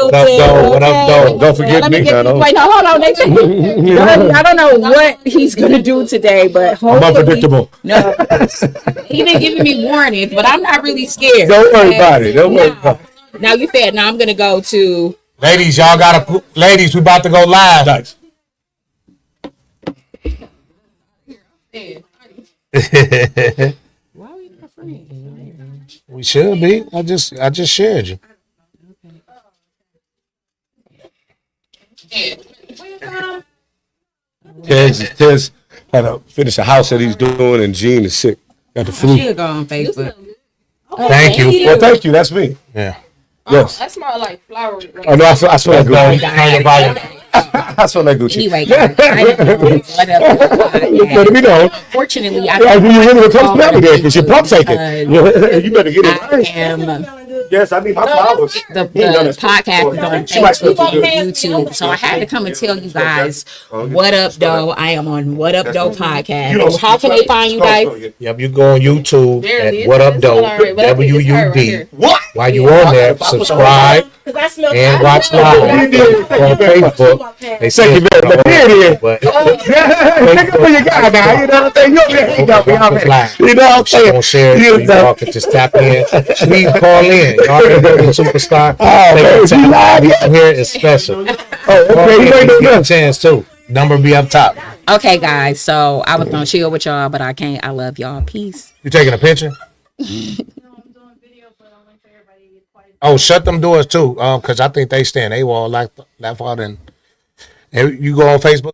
What up, though? What up, though? Don't forget me. Wait, no, hold on. I don't know what he's gonna do today, but hopefully, I'm unpredictable. No, he been giving me warnings, but I'm not really scared. Don't worry about it. Don't worry about it. Now you said, now I'm gonna go to. Ladies, y'all gotta. Ladies, we about to go live. Nice. Why are we not friends? We should be. I just shared you. Tez had to finish a house that he's doing, and Gene is sick. Got the flu. She'll go on Facebook. Thank you. Well, thank you. That's me. Yeah. Yes. That smell like flowery. Oh no, I smell like Gucci. Turn your volume. I smell like Gucci. Anyway, guys, I didn't know what up. Let me know. Fortunately, I Yeah, you really come smell me there because your pump taking. You better get it. I am. Yes, I need my flowers. The podcast is on Facebook and YouTube, so I had to come and tell you guys what up, though. I am on What Up, Though podcast. How can they find you guys? Yep, you go on YouTube at What Up, Though, W.U.D. What? While you on there, subscribe and watch live on Facebook. They say you better be here. But Thank you for your guy now. You know what I'm saying? You over there. You got me already. You know what I'm saying? don't share it so y'all can just tap in. Please call in. Y'all already know the superstar. Oh, man, you live yet? Here is special. Oh, okay. You ain't doing Get a nothing. chance too. Number be up top. Okay, guys. So I was gonna chill with y'all, but I can't. I love y'all. Peace. You taking a picture? Oh, shut them doors too, because I think they stand AWOL like that far. Then you go on Facebook.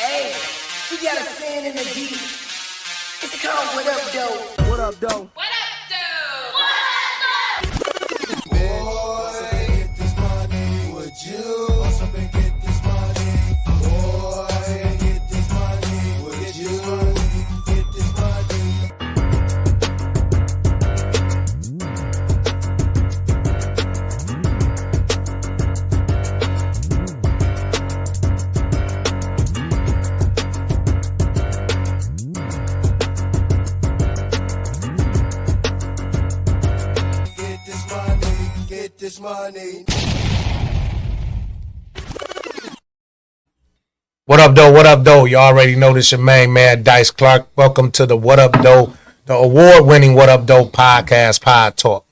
Hey, we got a fan in the beat. It's called What Up, Though. What up, though? What up, dude? Boy, get this money. Would you also get this money? Boy, get this money. Would you get this money? Get this money. Get this money. What up, though? What up, though? You already know this your main man, Dice Clark. Welcome to the What Up, though, the award-winning What Up, though podcast pod talk.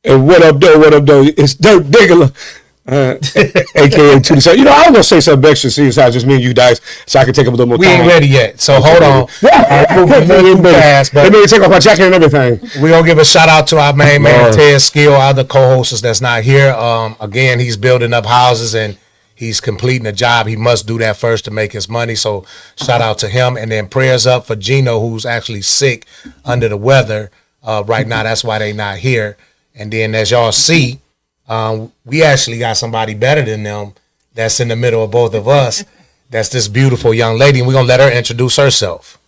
And what up, though? What up, though? It's Dirk Diggler, a.k.a. to the side. You know, I was going to say something extra serious, just me and you, Dice, so I can take up a little more We time. ain't ready yet, so hold on. Fast, Let but me take off my jacket and everything. we're going to give a shout-out to our main man, Ted Skill, our other co-hosts that's not here. Again, he's building up houses, and he's completing a job. He must do that first to make his money, so shout out to him. And then prayers up for Gino, who's actually sick under the weather right now. That's why they not here. And then as y'all see, we actually got somebody better than them that's in the middle of both of us. That's this beautiful young lady, and we're going to let her introduce herself.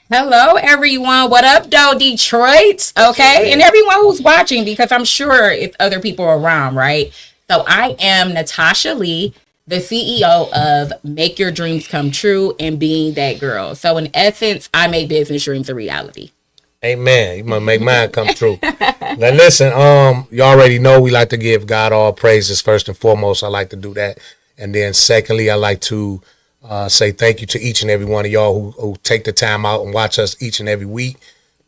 Hello, everyone. What up, though, Detroit? Okay, and everyone who's watching, because I'm sure if other people are around, right? So I am Natasha Lee, the CEO of Make Your Dreams Come True and Being That Girl. So in essence, I make business dreams a reality. Amen. You might make mine come true. Now listen, you already know we like to give God all praises first and foremost. I like to do that. And then secondly, I like to say thank you to each and every one of y'all who take the time out and watch us each and every week.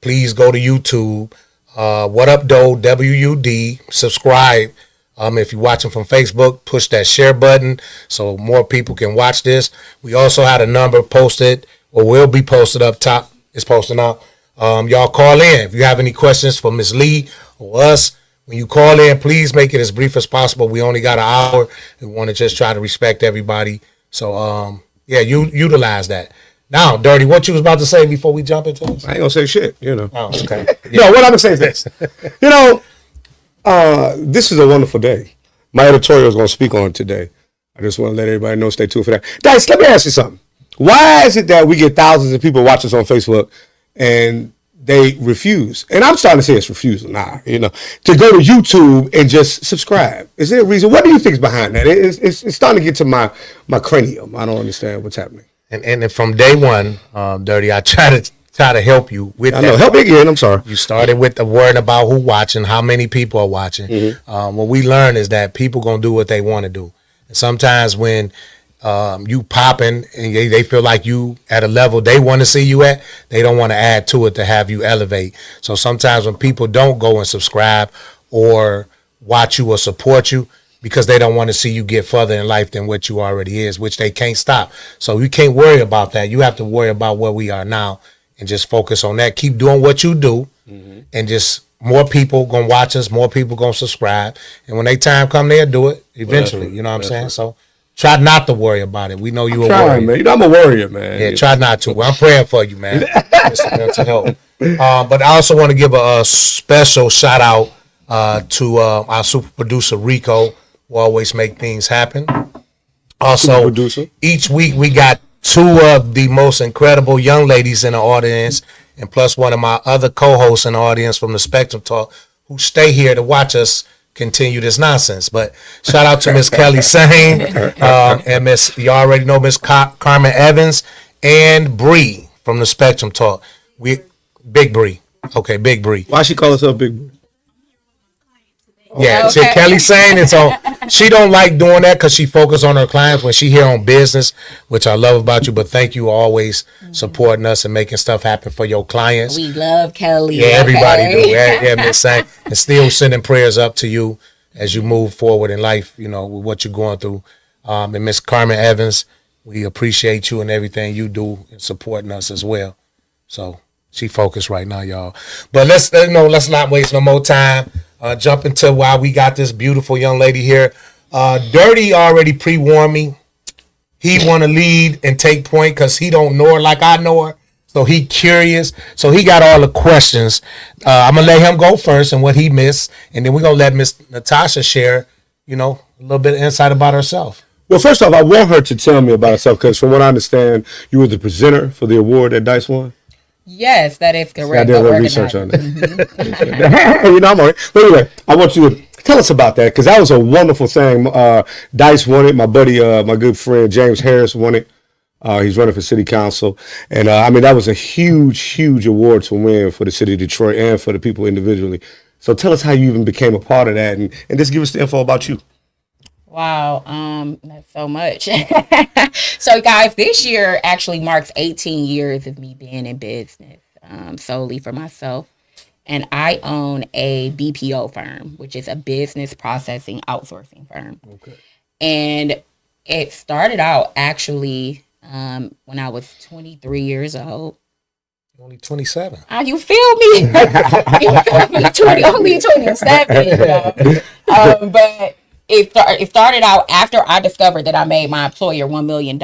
Please go to YouTube. What up, though? W.U.D. Subscribe. If you're watching from Facebook, push that share button so more people can watch this. We also had a number posted, or will be posted up top. It's posting out. Y'all call in. If you have any questions for Ms. Lee or us, when you call in, please make it as brief as possible. We only got an hour. We want to just try to respect everybody. So, you utilize that. Now, Dirty, what you was about to say before we jump into this? I ain't gonna say shit, you know. Oh, okay. No, what I'm gonna say is this. You know, this is a wonderful day. My editorial is gonna speak on it today. I just want to let everybody know, stay tuned for that. Dice, let me ask you something. Why is it that we get thousands of people watch us on Facebook and they refuse? And I'm starting to say it's refusal now, you know, to go to YouTube and just subscribe. Is there a reason? What do you think is behind that? It's starting to get to my cranium. I don't understand what's happening. And from day one, Dirty, I try to help you with that. I know. Help me again. I'm sorry. You started with the word about who watching, how many people are watching. Mm-hmm. What we learn is that people gonna do what they want to do. And sometimes when you popping and they feel like you at a level they want to see you at, they don't want to add to it to have you elevate. So sometimes when people don't go and subscribe or watch you or support you, because they don't want to see you get further in life than what you already is, which they can't stop. So you can't worry about that. You have to worry about where we are now and just focus on that. Keep doing what you do, and just more people gonna watch us, more people gonna subscribe, and when they time come, they'll do it eventually. You know what I'm saying? So try not to worry about it. We know you a warrior, man. You know, I'm a warrior, man. Yeah, try not to. Well, I'm praying for you, man. To help. But I also want to give a special shout out to our super producer Rico, who always make things happen. Also, each week we got two of the most incredible young ladies in the audience, and plus one of my other co-hosts in the audience from the Spectrum Talk, who stay here to watch us continue this nonsense. But shout out to Miss Kelly Sane and Miss, you already know, Miss Carmen Evans and Bree from the Spectrum Talk. Big Bree. Okay, Big Bree. Why she call herself Big Bree? Yeah, okay. Kelly saying it, so she don't like doing that because she focus on her clients when she here on business, which I love about you. But thank you always supporting us and making stuff happen for your clients. We love Kelly. Yeah, everybody do. Yeah, Miss Sang, and still sending prayers up to you as you move forward in life. You know, with what you're going through. And Miss Carmen Evans, we appreciate you and everything you do in supporting us as well. So she focused right now, y'all. But let's not waste no more time. Jump into why we got this beautiful young lady here. Dirty already pre-warned me. He want to lead and take point because he don't know her like I know her. So he curious. So he got all the questions. I'm going to let him go first and what he missed. And then we're going to let Miss Natasha share, a little bit of insight about herself. Well, first off, I want her to tell me about herself because from what I understand, you were the presenter for the award that Dice won. Yes, that is correct. I did a little research on that. I'm all right. But anyway, I want you to tell us about that because that was a wonderful thing. Dice won it. My buddy, my good friend James Harris won it. He's running for city council. And that was a huge, huge award to win for the city of Detroit and for the people individually. So tell us how you even became a part of that and just give us the info about you. Wow, that's so much. So guys, this year actually marks 18 years of me being in business solely for myself. And I own a BPO firm, which is a business processing outsourcing firm. Okay. And it started out actually when I was 23 years old. Only 27. You feel me? Only 27. But it started out after I discovered that I made my employer $1 million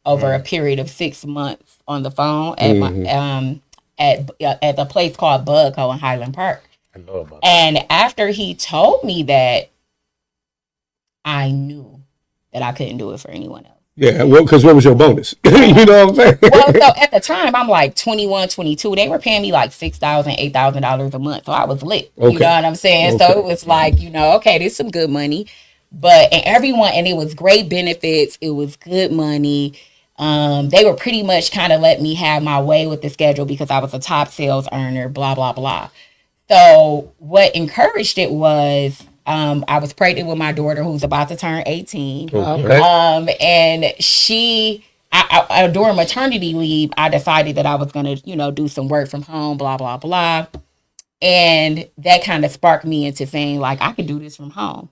over a period of 6 months on the phone at my at the place called Bugco in Highland Park. I know about And after he told me that, I knew that I couldn't do it for anyone else. Yeah, well, because what was your bonus? You know what I'm saying? Well, so at the time, I'm like 21, 22. They were paying me like $6,000, $8,000 a month. So I was lit. You Okay. know what I'm saying? Okay. So it was like, okay, this is some good money. But, and it was great benefits. It was good money. They were pretty much kind of let me have my way with the schedule because I was a top sales earner, blah, blah, blah. So what encouraged it was, I was pregnant with my daughter who's about to turn 18. Okay. And during maternity leave, I decided that I was going to, do some work from home, blah, blah, blah. And that kind of sparked me into saying, like, I could do this from home.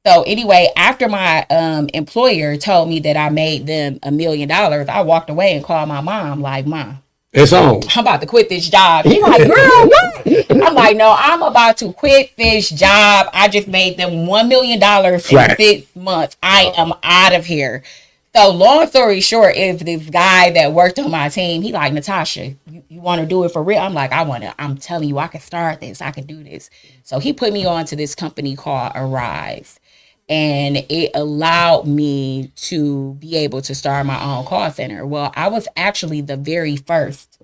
So anyway, after my employer told me that I made them $1 million, I walked away and called my mom, like, Mom, It's on. I'm about to quit this job. She's like, girl, what? I'm like, no, I'm about to quit this job. I just made them $1 million in Flat. 6 months. I am out of here. So long story short, is this guy that worked on my team, he like, Natasha, you want to do it for real? I'm like, I'm telling you, I can start this. I can do this. So he put me on to this company called Arise. And it allowed me to be able to start my own call center. Well, I was actually the very first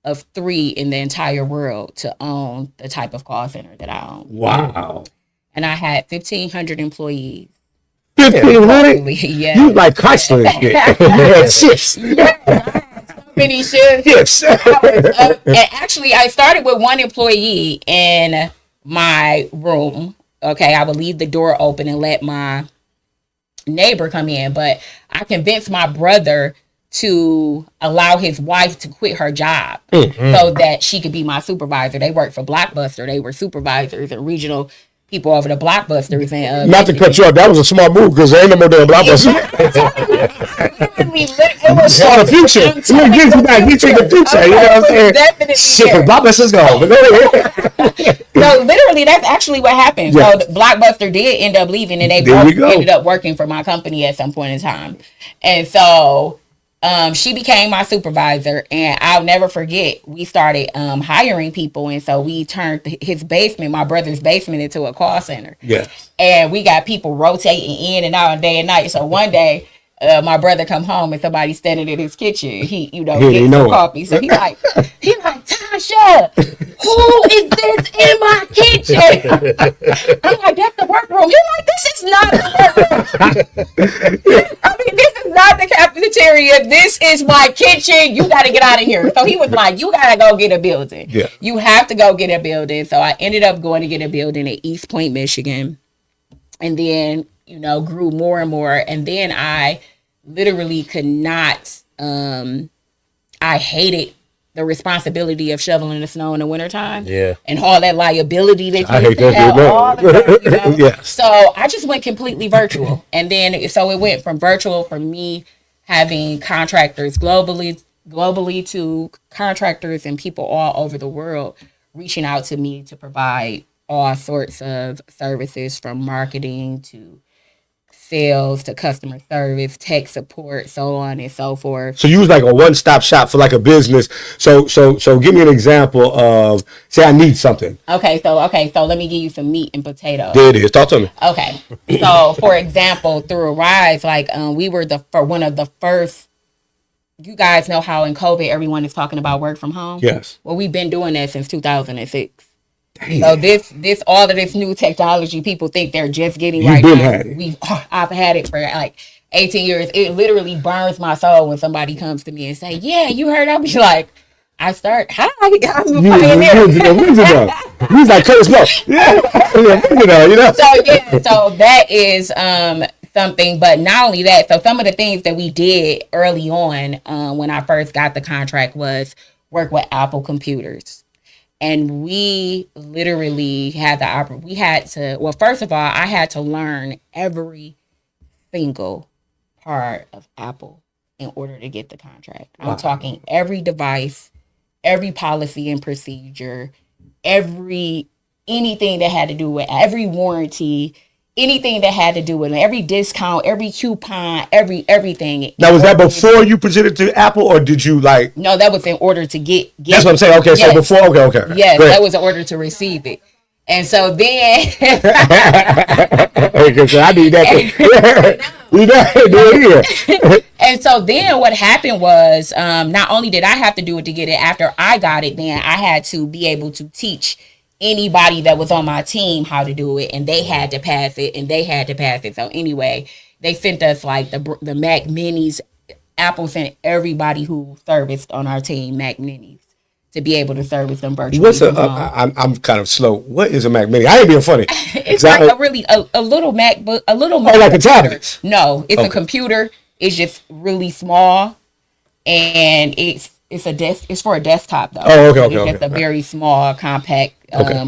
of 3 in the entire world to own the type of call center that I own. Wow. And I had 1,500 employees. 1,500? Yeah. You like Chrysler and shit. Shifts. Many shifts. Yes. And actually, I started with 1 employee in my room. Okay, I would leave the door open and let my neighbor come in. But I convinced my brother to allow his wife to quit her job so that she could be my supervisor. They worked for Blockbuster. They were supervisors and regional people over the Blockbusters. And Not to cut you off, that was a smart move because there ain't no more damn Blockbuster. It was For the future. You get you back. You take the future. You know what I'm saying? Definitely. Shit, because Blockbuster's gone. But go ahead. So literally, that's actually what happened. Yeah. So Blockbuster did end up leaving, and they There both we go. ended up working for my company at some point in time. And so she became my supervisor, and I'll never forget. We started hiring people, and so we turned his basement, my brother's basement, into a call center. Yes. And we got people rotating in and out day and night. So one day, my brother come home and somebody standing in his kitchen. He getting some coffee. So he like, Tasha, who is this in my kitchen? I'm like, that's the workroom. He's like, this is not the workroom. I mean, this is not the cafeteria. This is my kitchen. You got to get out of here. So he was like, you got to go get a building. Yeah. You have to go get a building. So I ended up going to get a building at East Point, Michigan. And then, grew more and more. And then I literally could not, I hated the responsibility of shoveling the snow in the wintertime. Yeah. And all that liability that I you hate used to that have, shit, all man. of that, Yes. So I just went completely virtual. And then, so it went from virtual from me having contractors globally to contractors and people all over the world reaching out to me to provide all sorts of services, from marketing to sales to customer service, tech support, so on and so forth. So you was like a one-stop shop for like a business. So give me an example of, say I need something. Okay, so let me give you some meat and potatoes. There it is. Talk to me. Okay, so for example, through Arise, like we were one of the first. You guys know how in COVID everyone is talking about work from home. Yes. Well, we've been doing that since 2006. Damn. So this all of this new technology, people think they're just getting You right been now. had it. I've had it for like 18 years. It literally burns my soul when somebody comes to me and say, "Yeah, you heard?" I'll be like, "I start. Hi, I'm a pioneer." He's like Curtis Blow. Yeah. So that is something. But not only that, so some of the things that we did early on when I first got the contract was work with Apple computers. And we literally had first of all, I had to learn every single part of Apple in order to get the contract. I'm talking every device, every policy and procedure, anything that had to do with every warranty, anything that had to do with every discount, every coupon, everything. Now, was that before you presented to Apple, or did you like? No, that was in order to get. That's what I'm saying. Okay, yes. so before. Okay. Yes, Great. that was in order to receive it. And so then, Because I need that. You know, do it here. and so then what happened was, not only did I have to do it to get it, after I got it, then I had to be able to teach anybody that was on my team how to do it, and they had to pass it, and they had to pass it. So anyway, they sent us like the Mac Minis. Apple sent everybody who serviced on our team Mac Minis to be able to service them virtually. What's I'm kind of slow. What is a Mac Mini? I ain't being funny. It's like a little MacBook, a little. Oh, like a tablet? No, it's a computer. It's just really small, and it's a desk. It's for a desktop though. Oh, okay. It's just a very small, compact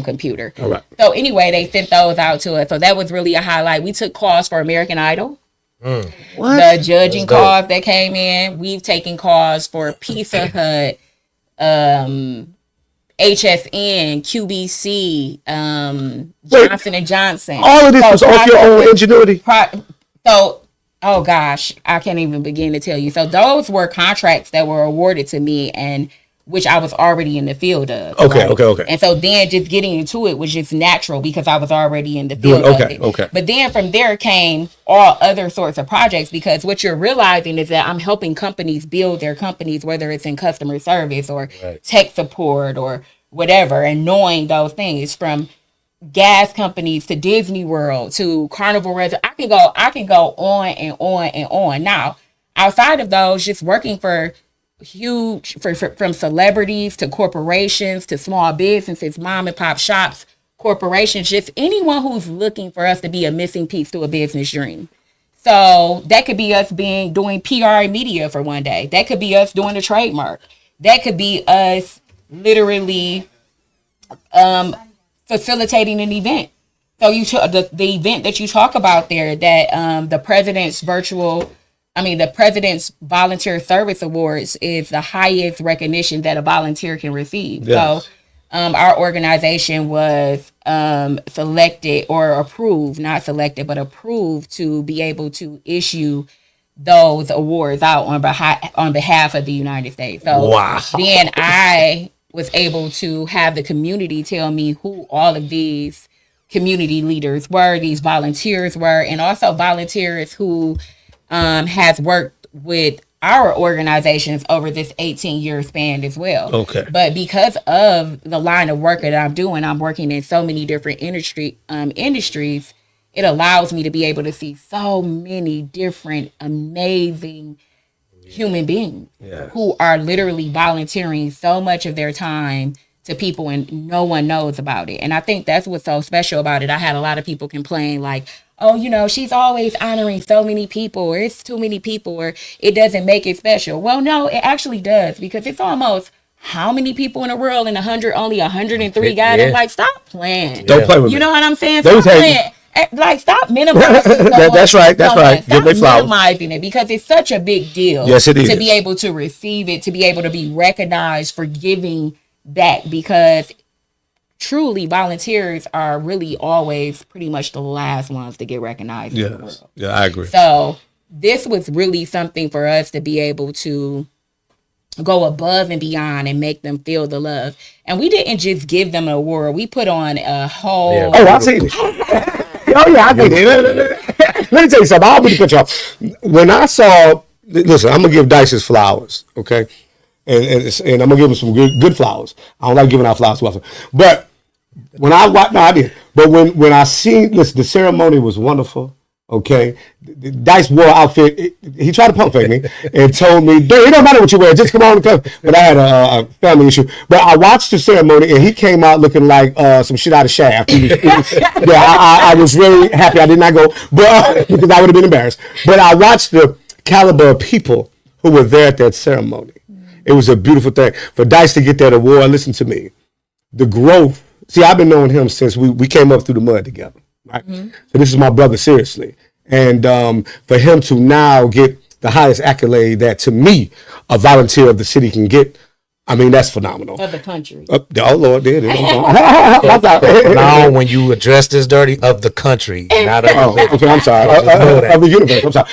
computer. All right. So anyway, they sent those out to us. So that was really a highlight. We took calls for American Idol. The judging calls that came in. We've taken calls for Pizza Hut, HSN, QBC, Johnson and Johnson. All of this was off your own ingenuity. So, oh gosh, I can't even begin to tell you. So those were contracts that were awarded to me, and which I was already in the field of. Okay. And so then just getting into it was just natural because I was already in the field of it. Okay. But then from there came all other sorts of projects, because what you're realizing is that I'm helping companies build their companies, whether it's in customer service or tech support or whatever, and knowing those things from gas companies to Disney World to Carnival Resort. I can go on and on and on. Now, outside of those, just working for from celebrities to corporations to small businesses, mom and pop shops, corporations, just anyone who's looking for us to be a missing piece to a business dream. So that could be us doing PR and media for one day. That could be us doing a trademark. That could be us literally facilitating an event. So the event that you talk about there, that the president's Volunteer Service Awards is the highest recognition that a volunteer can receive. Yes. So our organization was selected or approved, not selected, but approved to be able to issue those awards out on behalf of the United States. So then I was able to have the community tell me who all of these community leaders were, these volunteers were, and also volunteers who has worked with our organizations over this 18-year span as well. Okay. But because of the line of work that I'm doing, I'm working in so many different industries, it allows me to be able to see so many different amazing human beings who are literally volunteering so much of their time to people, and no one knows about it. And I think that's what's so special about it. I had a lot of people complain like, oh, she's always honoring so many people, or it's too many people, or it doesn't make it special. Well, no, it actually does, because it's almost how many people in the world, and only 103 got it. Like, stop playing. Don't play with me. You know what I'm saying? Stop playing. Like, stop minimizing. That's right. Stop minimizing it, because it's such a big deal. Yes, it is. To be able to receive it, to be able to be recognized for giving back, because truly volunteers are really always pretty much the last ones to get recognized in the world. Yeah, I agree. So this was really something for us to be able to go above and beyond and make them feel the love. And we didn't just give them an award. We put on a whole... Yeah, I've seen it. Oh, yeah, I seen it. Let me tell you something. I'll put the picture up. When I saw... Listen, I'm going to give Dice his flowers, okay? And I'm going to give him some good flowers. I don't like giving out flowers too often. But when I watched... No, I did. But when I seen... Listen, the ceremony was wonderful. Okay, Dice wore outfit. He tried to pump fake me and told me, "It don't matter what you wear, just come on and come." But I had a family issue. But I watched the ceremony and he came out looking like some shit out of Shaft. I was really happy I did not go, but because I would have been embarrassed. But I watched the caliber of people who were there at that ceremony. It was a beautiful thing for Dice to get that award. Listen to me, the growth. See, I've been knowing him since we came up through the mud together. Right. Mm-hmm. So this is my brother, seriously. And for him to now get the highest accolade that, to me, a volunteer of the city can get, I mean, that's phenomenal. Of the country. Oh, Lord, there it is. Now, when you address this dirty, of the country, not of the okay, I'm sorry. Of the universe, I'm sorry.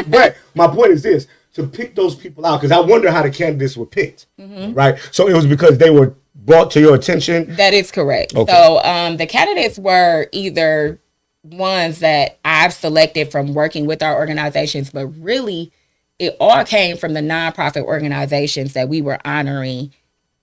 But my point is this, to pick those people out, because I wonder how the candidates were picked, right? So it was because they were brought to your attention? That is correct. Okay. So the candidates were either ones that I've selected from working with our organizations, but really it all came from the nonprofit organizations that we were honoring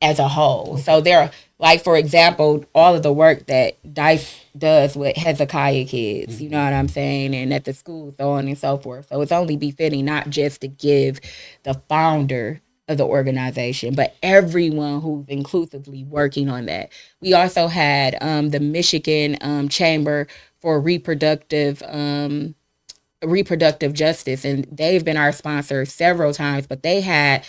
as a whole. So there, like for example, all of the work that Dice does with Hezekiah kids, you know what I'm saying, and at the schools, so on and so forth. So it's only befitting not just to give the founder of the organization, but everyone who's inclusively working on that. We also had the Michigan Chamber for reproductive justice, and they've been our sponsor several times, but they had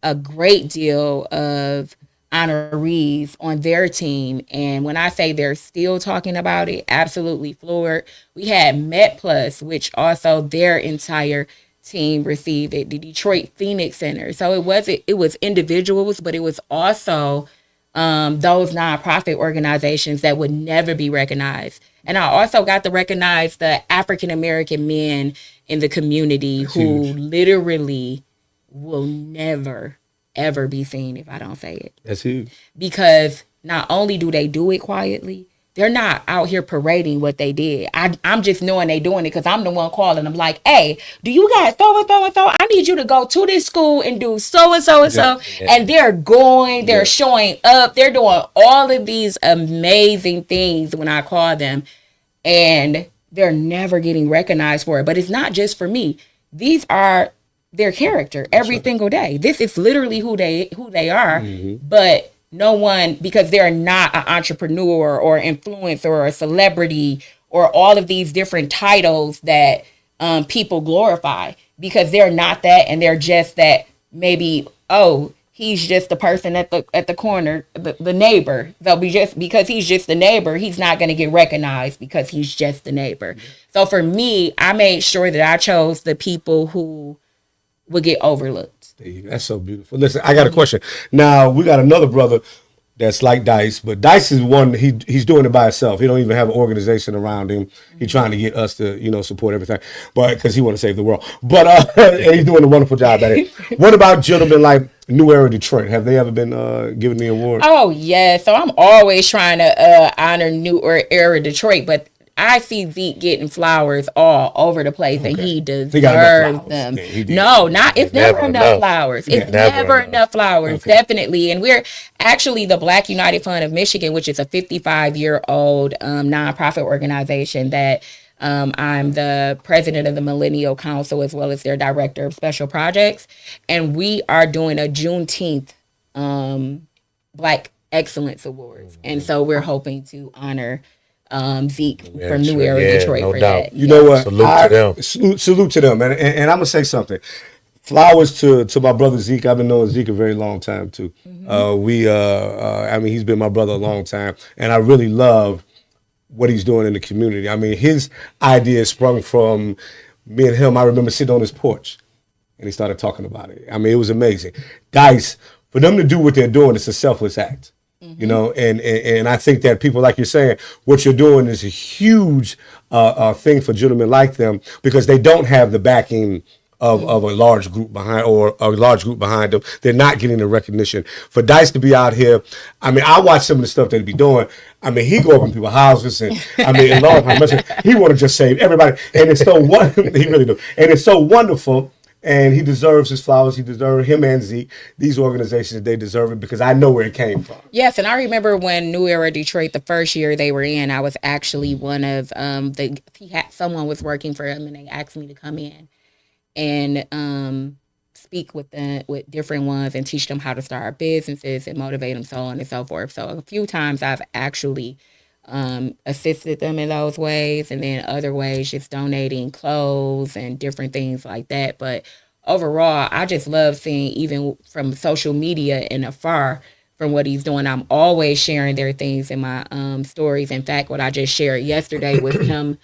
a great deal of honorees on their team. And when I say they're still talking about it, absolutely floored. We had Met Plus, which also their entire team received it, the Detroit Phoenix Center. So it was individuals, but it was also those nonprofit organizations that would never be recognized. And I also got to recognize the African American men in the community who literally will never, ever be seen if I don't say it. That's huge. Because not only do they do it quietly, they're not out here parading what they did. I'm just knowing they doing it because I'm the one calling. I'm like, hey, do you guys so and so and so? I need you to go to this school and do so and so and so. And they're going, they're showing up, they're doing all of these amazing things when I call them. And they're never getting recognized for it. But it's not just for me. These are their character every single day. This is literally who they are. But no one, because they're not an entrepreneur or influencer or a celebrity or all of these different titles that people glorify, because they're not that, and they're just that. Maybe, oh, he's just the person at the corner, the neighbor. So because he's just the neighbor, he's not going to get recognized because he's just the neighbor. So for me, I made sure that I chose the people who would get overlooked. That's so beautiful. Listen, I got a question. Now, we got another brother that's like Dice, but Dice is one, he's doing it by himself. He don't even have an organization around him. He's trying to get us to, support everything, but because he want to save the world. But and he's doing a wonderful job at it. What about gentlemen like New Era Detroit? Have they ever been given the award? Oh, yeah. So I'm always trying to honor New Era Detroit, but I see Zeke getting flowers all over the place, and he deserves them. Yeah, it's never enough flowers. It's never enough flowers, definitely. And we're actually the Black United Fund of Michigan, which is a 55-year-old nonprofit organization that I'm the president of the Millennial Council as well as their director of special projects. And we are doing a Juneteenth Black Excellence Awards. And so we're hoping to honor Zeke from New Era Detroit for that. You know what? Salute to them. Salute to them. And I'm gonna say something. Flowers to my brother Zeke. I've been knowing Zeke a very long time too. He's been my brother a long time, and I really love what he's doing in the community. I mean, his idea sprung from me and him. I remember sitting on his porch, and he started talking about it. I mean, it was amazing. Dice, for them to do what they're doing, it's a selfless act. And I think that people, like you're saying, what you're doing is a huge thing for gentlemen like them, because they don't have the backing of a large group behind them. They're not getting the recognition. For Dice to be out here, I mean, I watch some of the stuff that he be doing. I mean, he go up in people's houses, and Lord have mercy, he want to just save everybody, and it's so wonderful. He really do, and it's so wonderful. And he deserves his flowers. He deserves him and Zeke. These organizations, they deserve it, because I know where it came from. Yes, and I remember when New Era Detroit, the first year they were in, I was actually one of someone was working for him, and they asked me to come in and speak with different ones and teach them how to start businesses and motivate them, so on and so forth. So a few times I've actually assisted them in those ways, and then other ways just donating clothes and different things like that. But overall, I just love seeing, even from social media and afar, from what he's doing. I'm always sharing their things in my stories. In fact, what I just shared yesterday was him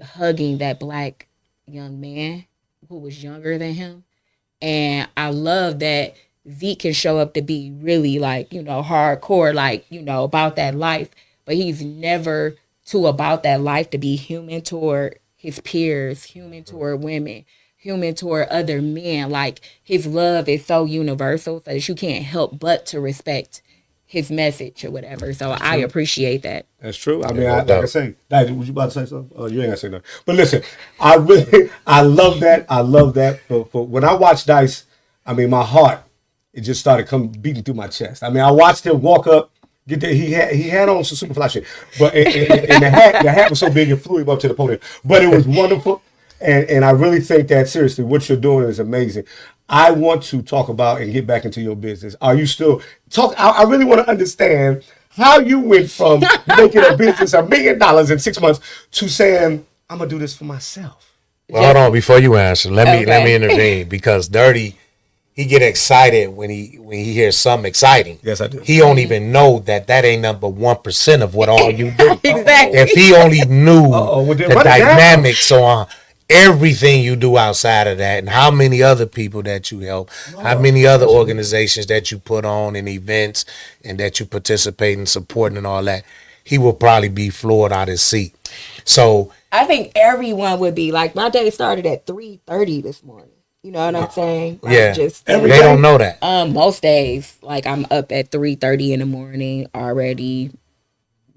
hugging that Black young man who was younger than him. And I love that Zeke can show up to be really hardcore, about that life. But he's never too about that life to be human toward his peers, human toward women, human toward other men. Like, his love is so universal, so that you can't help but to respect his message or whatever. So I appreciate that. That's true. I mean, no like I doubt. say, Dad, was you about to say something? Oh, you ain't gonna say nothing. But listen, I love that. I love that. For when I watched Dice, I mean, my heart, it just started beating through my chest. I mean, I watched him walk up, get there. He had on some super fly shit, but and the hat was so big it flew him up to the podium. But it was wonderful, and I really think that seriously, what you're doing is amazing. I want to talk about and get back into your business. Are you still talk? I really want to understand how you went from making a business $1 million in 6 months to saying, "I'm gonna do this for myself." Well, hold on before you answer. Let me Okay. intervene because Dirty, he get excited when he hears something exciting. Yes, I do. He don't even know that ain't number 1% of what all you do. Exactly. If he only knew well, then the run it down. dynamics on everything you do outside of that and how many other people that you help, how many other organizations that you put on and events and that you participate in supporting and all that, he will probably be floored out his seat. So I think everyone would be like, my day started at 3:30 this morning. You know what I'm saying? Like, yeah, just they don't know that. most days, like I'm up at 3:30 in the morning already,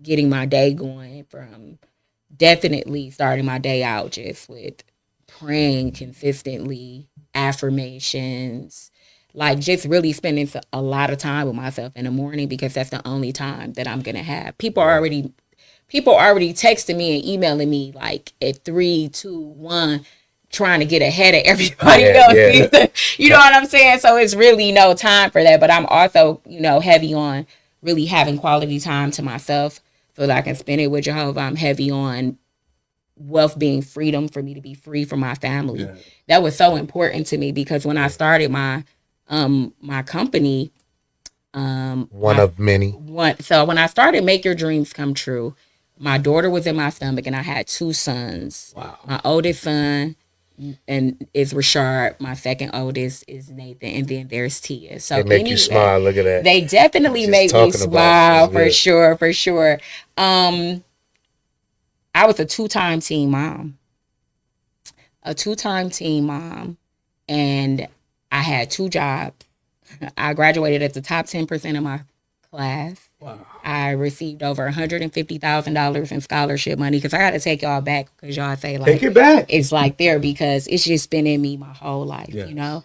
getting my day going. From definitely starting my day out just with praying consistently, affirmations, like just really spending a lot of time with myself in the morning because that's the only time that I'm gonna have. People are already texting me and emailing me like at 3, 2, 1, trying to get ahead of everybody Yeah, else. yeah. You know what I'm saying? So it's really no time for that. But I'm also, heavy on really having quality time to myself so that I can spend it with Jehovah. I'm heavy on wealth being freedom, for me to be free from my family. Yeah. That was so important to me because when I started my company, One of many. so when I started Make Your Dreams Come True, my daughter was in my stomach and I had 2 sons. Wow. My oldest son is Rashard. My second oldest is Nathan, and then there's Tia. So They make you smile. Look at that. They definitely Just make me talking about smile it for is sure, for sure. I was a 2-time teen mom. And I had 2 jobs. I graduated at the top 10% of my class. Wow. I received over $150,000 in scholarship money because I got to take y'all back because y'all say like Take it back. it's like there because it's just been in me my whole life. Yes. Yeah.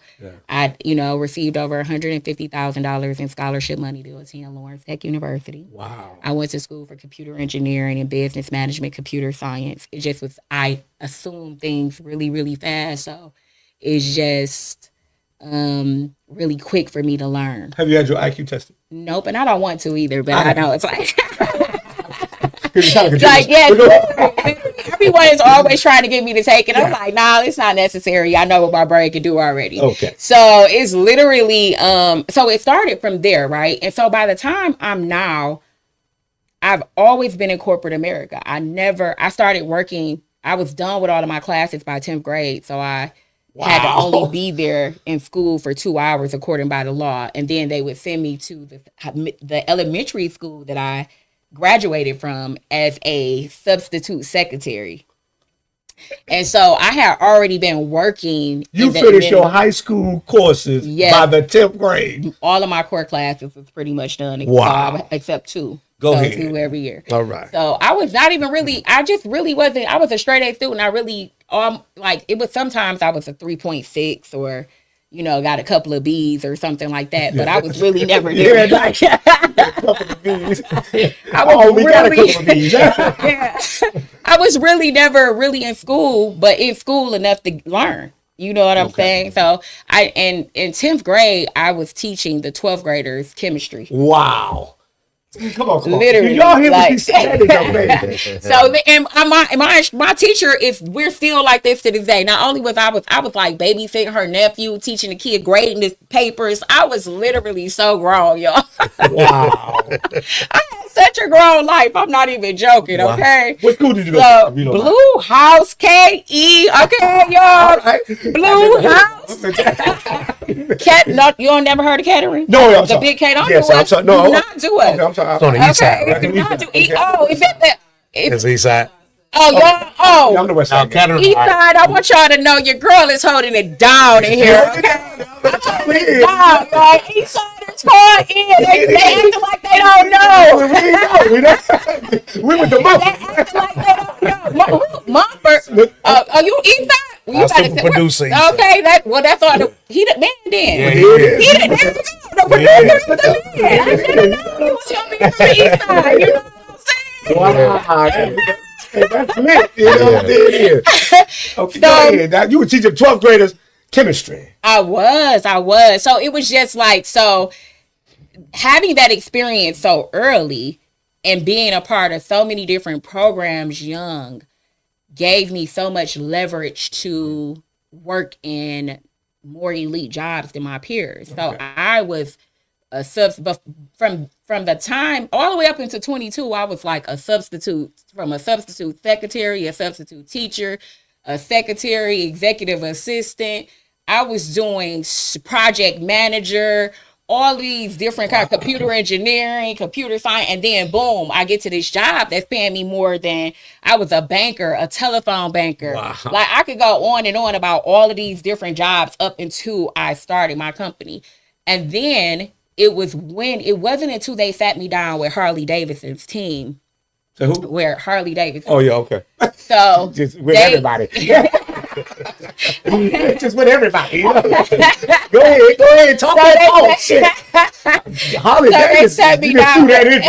I received over $150,000 in scholarship money to attend Lawrence Tech University. Wow. I went to school for computer engineering and business management, computer science. It just was, I assumed things really, really fast. So it's just really quick for me to learn. Have you had your IQ tested? Nope, and I don't want to either, but I know it's like, Like, everyone is always trying to get me to take it. I'm like, nah, it's not necessary. I know what my brain can do already. Okay. So it's literally, so it started from there, right? And so by the time I've always been in corporate America. I started working, I was done with all of my classes by 10th grade. So I had to only be there in school for 2 hours according by the law. And then they would send me to the elementary school that I graduated from as a substitute secretary. And so I had already been working. You finished your high school courses by the 10th grade. All of my core classes was pretty much done. Wow. Except 2. Go so ahead. 2 every year. All right. So I was not even really, I just really wasn't, I was a straight A student. I really, like, it was sometimes I was a 3.6 or, got a couple of B's or something like that. But I was really never doing like a couple of B's. I was we got a couple of B's. yeah. I was really never really in school, but in school enough to learn. You know what I'm saying? So in 10th grade, I was teaching the 12th graders chemistry. Wow. Come on. Literally, Y'all hear what like- she's saying? So my teacher we're still like this to this day. Not only was I was like babysitting her nephew, teaching the kid, grading his papers. I was literally so grown, y'all. Wow. I had such a grown life. I'm not even joking. Okay. What school did you go So to? if you don't mind? Blue House KE. Okay, y'all. All right. Blue House. No, you don't never heard of Kettering? No, I'm The sorry. big K. Don't Yes, do I'm us. sorry. No, Do not do us. Okay, I'm sorry. It's on the east side, Okay, right? do not do. Oh, is that the? It's east side. Oh, y'all. I'm Oh, the West Now, Side guy. Kettering, East Side. I want y'all to know your girl is holding it down in here. Okay? Down, y'all. East Siders call in. They acting like they don't know. We with the They Muppets. acting like they don't know. Mumford. Are you East Side? Well, you Our gotta super say, producer, East Side. okay, that's all. He the man then. Yeah, He he is. the there we go. The producer is the man. I should have known he was gonna be from the East Side. You know what I'm saying? Wow. Hey, that's lit. You know what it is. Okay, go So- ahead. Now, you were teaching 12th graders chemistry. I was. So it was just like, so having that experience so early and being a part of so many different programs young gave me so much leverage to work in more elite jobs than my peers. So I was a but from the time all the way up into 22, I was like a substitute, from a substitute secretary, a substitute teacher, a secretary, executive assistant. I was doing project manager, all these different kind of computer engineering, computer science, and then boom, I get to this job that's paying me more than I was a banker, a telephone banker. Wow. Like I could go on and on about all of these different jobs up until I started my company. And then it wasn't until they sat me down with Harley Davidson's team, So who? where Harley Davidson. Oh, yeah, okay. So Just with they- everybody. Just with everybody. You know? Go ahead. Talk So that they- talk. Shit. Holly So they Davis, sat me you just down. threw that in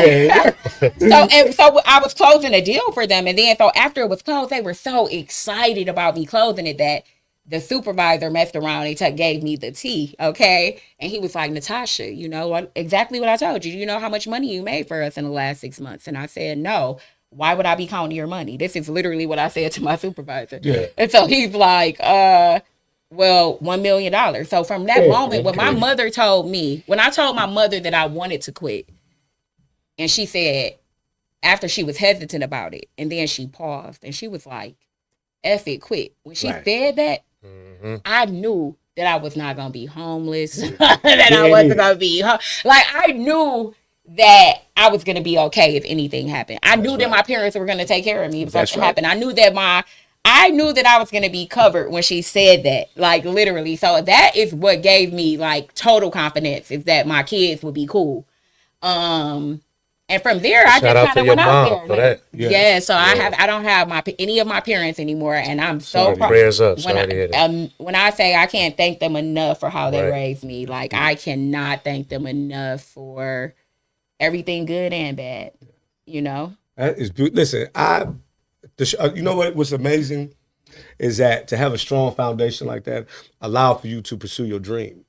there. So I was closing a deal for them, and then so after it was closed, they were so excited about me closing it that the supervisor messed around and gave me the tea, okay? And he was like, Natasha, you know exactly what I told you. You know how much money you made for us in the last 6 months? And I said, no. Why would I be counting your money? This is literally what I said to my supervisor. Yeah. And so he's like, well, $1 million. So from that moment, when my mother told me, when I told my mother that I wanted to quit, and she said, after she was hesitant about it, and then she paused and she was like, F it, quit. When she Right. said that, I knew that I was not going to be homeless, that I wasn't going to be, like, I knew that I was going to be okay if anything happened. I knew that my parents were going to take care of me if That's something right. happened. I knew that I was going to be covered when she said that, like literally. So that is what gave me like total confidence, is that my kids would be cool. And from there, I Shout out just to kind of your went out mom there. for that. Yeah. So I don't have any of my parents anymore, and I'm so Sorry. proud. Prayers up. Sorry to hear that. When I say I can't thank them enough for how they Right. raised me, like I cannot thank them enough for everything good and bad. You know. That is beautiful. Listen, you know what was amazing is that to have a strong foundation like that allow for you to pursue your dream.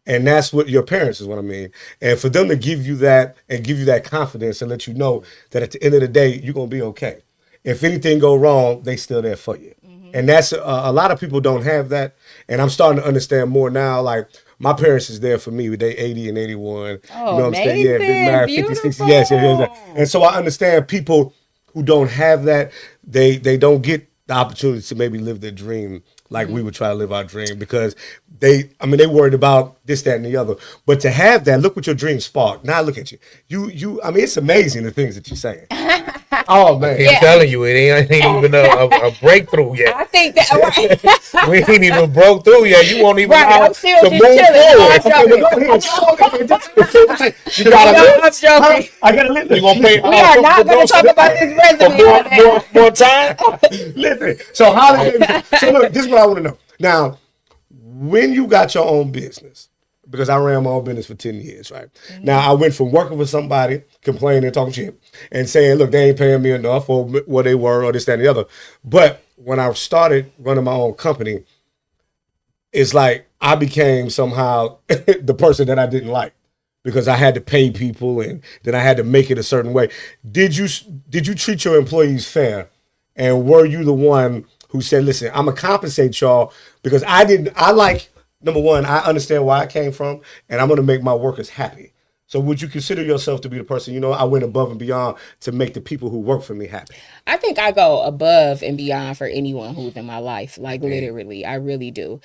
And that's what your parents is what I mean. And for them to give you that and give you that confidence and let you know that at the end of the day, you're going to be okay. If anything go wrong, they still there for you. And that's a lot of people don't have that. And I'm starting to understand more now. Like my parents is there for me. They 80 and 81. Oh, you know what I'm saying? Yeah, been amazing. married 50, 60. Beautiful. Yes. And so I understand people who don't have that, they don't get the opportunity to maybe live their dream like we would try to live our dream, because they worried about this, that, and the other. But to have that, look what your dream sparked. Now look at you. It's amazing the things that you're saying. Oh man. I'm telling you, it ain't even a breakthrough yet. I think that right. We ain't even broke through yet. You won't even Right, know I'm still to just move chilling. forward. You gotta I'm joking. I gotta live this. You gonna pay? We are not going to talk about this resume. today. more time? Listen. So so look, this is what I want to know. Now, when you got your own business, because I ran my own business for 10 years, right? Now I went from working with somebody, complaining, talking shit, and saying, look, they ain't paying me enough or what they were or this, that, and the other. But when I started running my own company, it's like I became somehow the person that I didn't like, because I had to pay people and then I had to make it a certain way. Did you treat your employees fair? And were you the one who said, listen, I'm gonna compensate y'all because number one, I understand where I came from and I'm gonna make my workers happy. So would you consider yourself to be the person, I went above and beyond to make the people who work for me happy? I think I go above and beyond for anyone who's in my life. Like literally, I really do.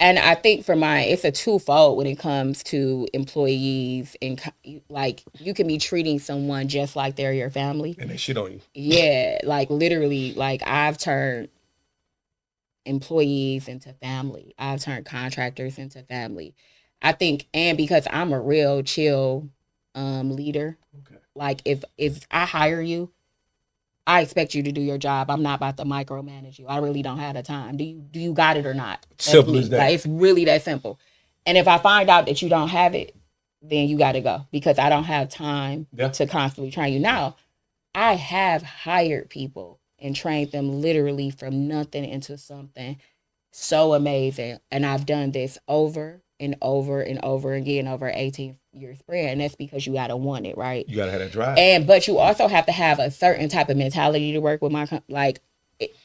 And I think for mine, it's a twofold when it comes to employees and like you can be treating someone just like they're your family. And they shit on you. Yeah, like literally, like I've turned employees into family. I've turned contractors into family. I think, and because I'm a real chill leader, Okay. like if I hire you, I expect you to do your job. I'm not about to micromanage you. I really don't have the time. Do you got it or not? That's Simple me. as that. Like it's really that simple. And if I find out that you don't have it, then you got to go because I don't have time to constantly train you. Now, I have hired people and trained them literally from nothing into something so amazing. And I've done this over and over and over again over an 18-year span. And that's because you gotta want it, right? You gotta have that drive. But you also have to have a certain type of mentality to work with like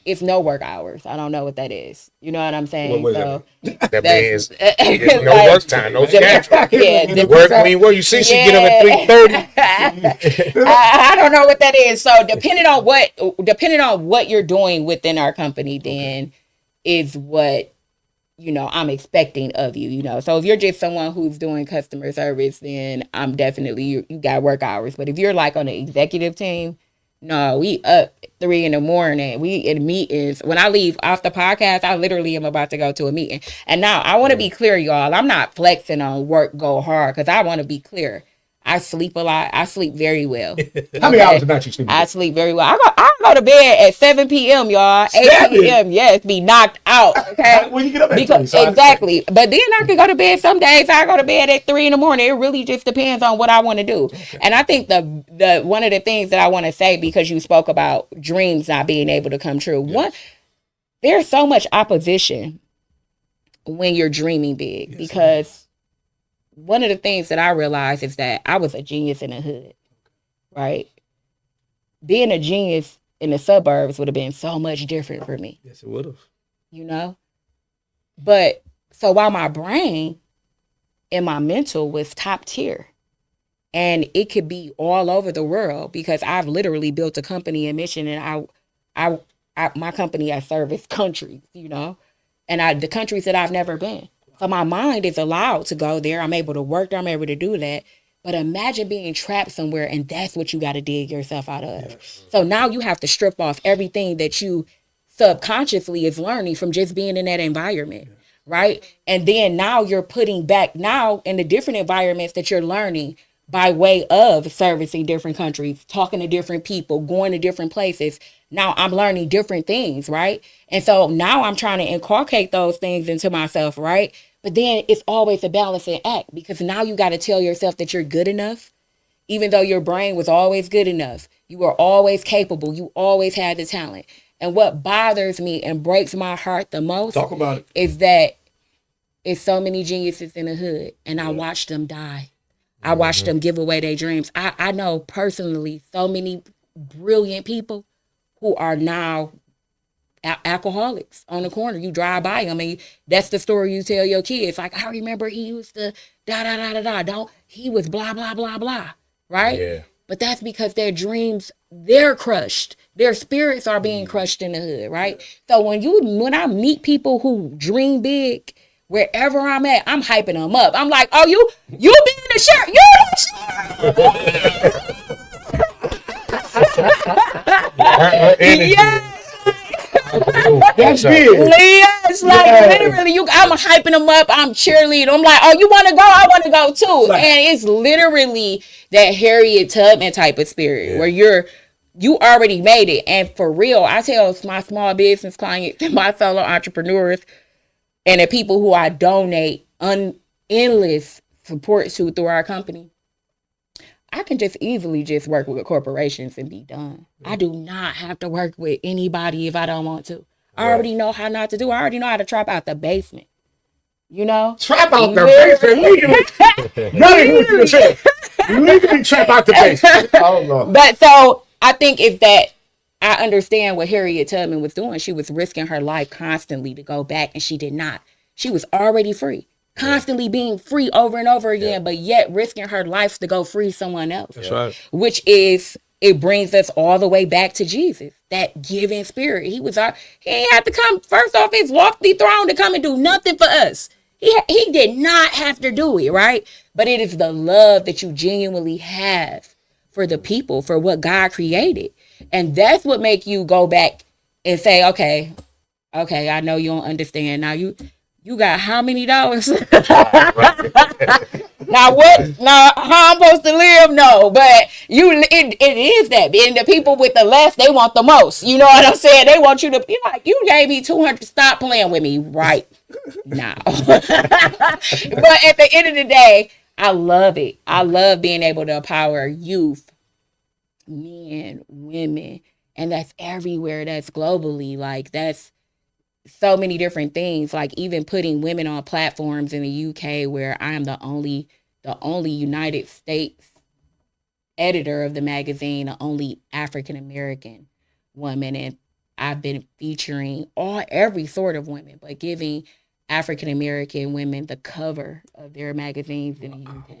it's no work hours. I don't know what that is. You know what I'm saying? What So That means that's no work time, no schedule. yeah, Work when you work. You see, she get up at 3:30. I don't know what that is. So depending on what you're doing within our company, then is what I'm expecting of you. So if you're just someone who's doing customer service, then I'm definitely you got work hours. But if you're like on the executive team, no, we up 3 a.m. We in meetings. When I leave off the podcast, I literally am about to go to a meeting. And now I want to be clear, y'all. I'm not flexing on work go hard because I want to be clear. I sleep a lot. I sleep very well. How many hours a night you sleep? I sleep very well. I go to bed at 7 p.m., y'all. 8 p.m. Yes, be knocked out. Okay. When you get up at because 3, so exactly. But then I can go to bed. Some days I go to bed at 3 a.m. It really just depends on what I want to do. Okay. And I think the one of the things that I want to say, because you spoke about dreams not being able to come true. Yes. There's so much opposition when you're dreaming big, because one of the things that I realized is that I was a genius in the hood, right? Being a genius in the suburbs would have been so much different for me. Yes, it would have. But so while my brain and my mental was top tier, and it could be all over the world because I've literally built a company and mission, and my company has serviced countries, and the countries that I've never been. So my mind is allowed to go there. I'm able to work there. I'm able to do that. But imagine being trapped somewhere and that's what you got to dig yourself out of. Yes. So now you have to strip off everything that you subconsciously is learning from just being in that environment, right? And then now you're putting back now in the different environments that you're learning by way of servicing different countries, talking to different people, going to different places. Now I'm learning different things, right? And so now I'm trying to inculcate those things into myself, right? But then it's always a balancing act, because now you got to tell yourself that you're good enough, even though your brain was always good enough. You were always capable. You always had the talent. And what bothers me and breaks my heart the most Talk about it. Is that it's so many geniuses in the hood, and I watched them die. I watched them give away their dreams. I know personally so many brilliant people who are now alcoholics on the corner. You drive by them and that's the story you tell your kids. Like, I remember he used to he was blah, blah, blah, blah. Right? Yeah. But that's because their dreams, they're crushed. Their spirits are being crushed in the hood, right? So when I meet people who dream big, wherever I'm at, I'm hyping them up. I'm like, oh, you be in the shirt. You in the shirt. Yes. That's big. Yes, like literally, I'm hyping them up. I'm cheerleading. I'm like, oh, you want to go? I want to go too. Right. And it's literally that Harriet Tubman type of spirit where you already made it. And for real, I tell my small business clients and my fellow entrepreneurs and the people who I donate endless support to through our company, I can just easily just work with corporations and be done. I do not have to work with anybody if I don't want to. I already know how not to do. I already know how to trap out the basement. Trap out the basement. Legally trap out the basement. Oh, no. But so I think it's that I understand what Harriet Tubman was doing. She was risking her life constantly to go back, and she did not. She was already free. Constantly being free over and over again, but yet risking her life to go free someone else. That's right. Which is it brings us all the way back to Jesus, that giving spirit. He ain't had to come first off his lofty throne to come and do nothing for us. He did not have to do it, right? But it is the love that you genuinely have for the people, for what God created. And that's what make you go back and say, okay, I know you don't understand. Now you got how many dollars? Now what? Now how I'm supposed to live? No, but it is that. And the people with the less, they want the most. You know what I'm saying? They want you to be like, you gave me 200. Stop playing with me right now. But at the end of the day, I love it. I love being able to empower youth, men, women, and that's everywhere. That's globally. Like that's so many different things. Like even putting women on platforms in the UK, where I am the only United States editor of the magazine, the only African American woman, and I've been featuring every sort of women, but giving African American women the cover of their magazines in the UK.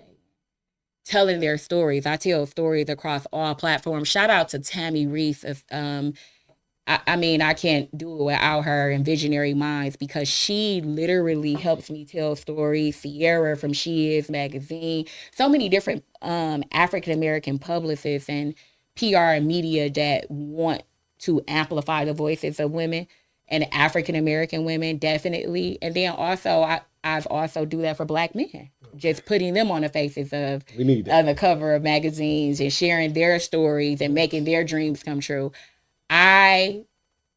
Telling their stories. I tell stories across all platforms. Shout out to Tammy Reese. I mean, I can't do it without her and Visionary Minds, because she literally helps me tell stories. Sierra from She Is magazine. So many different African American publicists and PR and media that want to amplify the voices of women and African American women, definitely. And then also, I've also do that for Black men, just putting them on the faces of on the cover of magazines and sharing their stories and making their dreams come true. I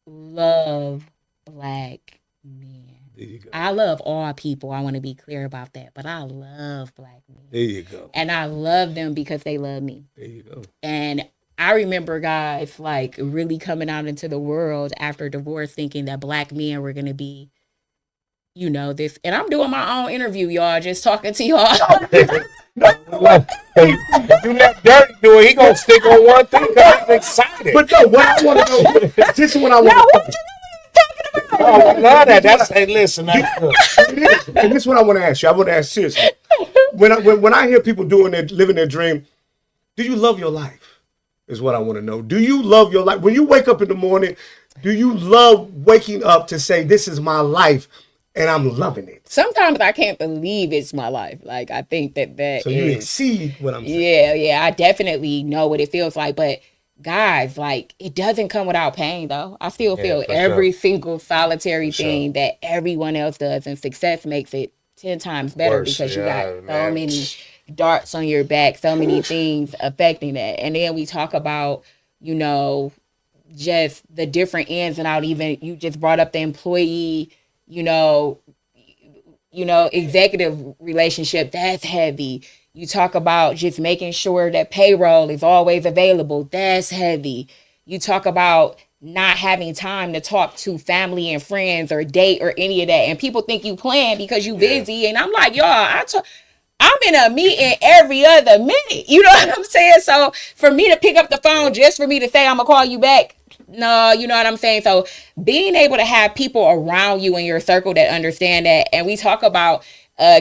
love Black men. There you go. I love all people. I want to be clear about that, but I love Black men. There you go. And I love them because they love me. There you go. And I remember guys like really coming out into the world after divorce thinking that Black men were going to be, you know, this. And I'm doing my own interview, y'all, just talking to y'all. Hey, if you let Dirty do it, he gonna stick on one thing because he's excited. But no, what I want to know, this is what I want to know. Oh, I love that. Hey, listen, that's good. And this is what I want to ask you. I want to ask seriously. When I hear people living their dream, do you love your life? Is what I want to know. Do you love your life? When you wake up in the morning, do you love waking up to say, this is my life and I'm loving it? Sometimes I can't believe it's my life. Like, I think that So you is, exceed what I'm saying. yeah, I definitely know what it feels like. But guys, like, it doesn't come without pain, though. I still feel every single solitary thing that everyone else does, and success makes it 10 times better because you got so many darts on your back, so many things affecting that. And then we talk about, you know, just the different ins and out. Even you just brought up the employee, you know, executive relationship, that's heavy. You talk about just making sure that payroll is always available. That's heavy. You talk about not having time to talk to family and friends or date or any of that. And people think you playing because you busy. And I'm like, y'all, I'm in a meeting every other minute. You know what I'm saying? So for me to pick up the phone just for me to say I'm going to call you back, no, you know what I'm saying? So being able to have people around you in your circle that understand that. And we talk about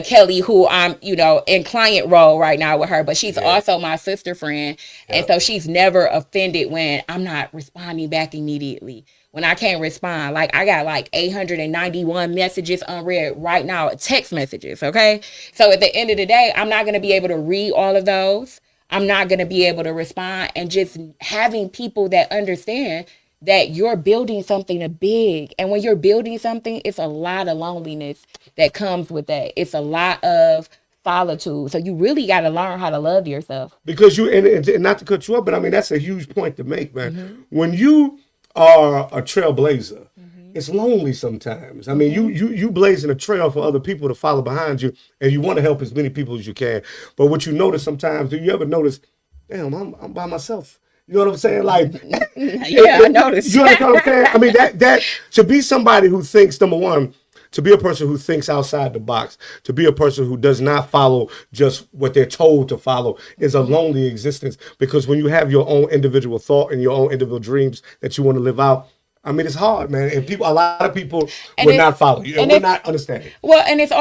Kelly, who I'm, you know, in client role right now with her, but she's also my sister friend. And so she's never offended when I'm not responding back immediately. When I can't respond, like I got like 891 messages unread right now, text messages. Okay. So at the end of the day, I'm not going to be able to read all of those. I'm not going to be able to respond. And just having people that understand that you're building something big. And when you're building something, it's a lot of loneliness that comes with that. It's a lot of solitude. So you really got to learn how to love yourself. Because and not to cut you up, but I mean, that's a huge point to make, man. Mm-hmm. When you are a trailblazer, it's lonely sometimes. I mean, you blazing a trail for other people to follow behind you, and you want to help as many people as you can. But what you notice sometimes, do you ever notice, damn, I'm by myself? You know what I'm saying? Like, I noticed. You understand what I'm saying? I mean, that to be somebody who thinks, number one, to be a person who thinks outside the box, to be a person who does not follow just what they're told to follow, is a lonely existence. Because when you have your own individual thought and your own individual dreams that you want to live out, I mean, it's hard, man. And a lot of people would not follow you and would not understand it. Well, and it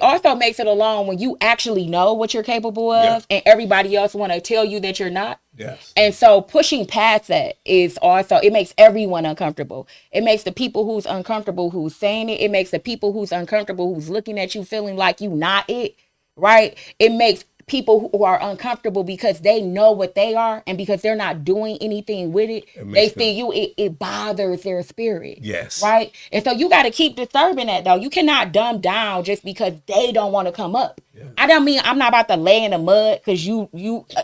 also makes it alone when you actually know what you're capable of and everybody else want to tell you that you're not. Yes. And so pushing past that is also, it makes everyone uncomfortable. It makes the people who's uncomfortable who's saying it. It makes the people who's uncomfortable who's looking at you feeling like you not it, right? It makes people who are uncomfortable because they know what they are and because they're not doing anything with it. They makes see you, it bothers their spirit. Yes. Right? And so you got to keep disturbing that though. You cannot dumb down just because they don't want to come up. I don't mean I'm not about to lay in the mud because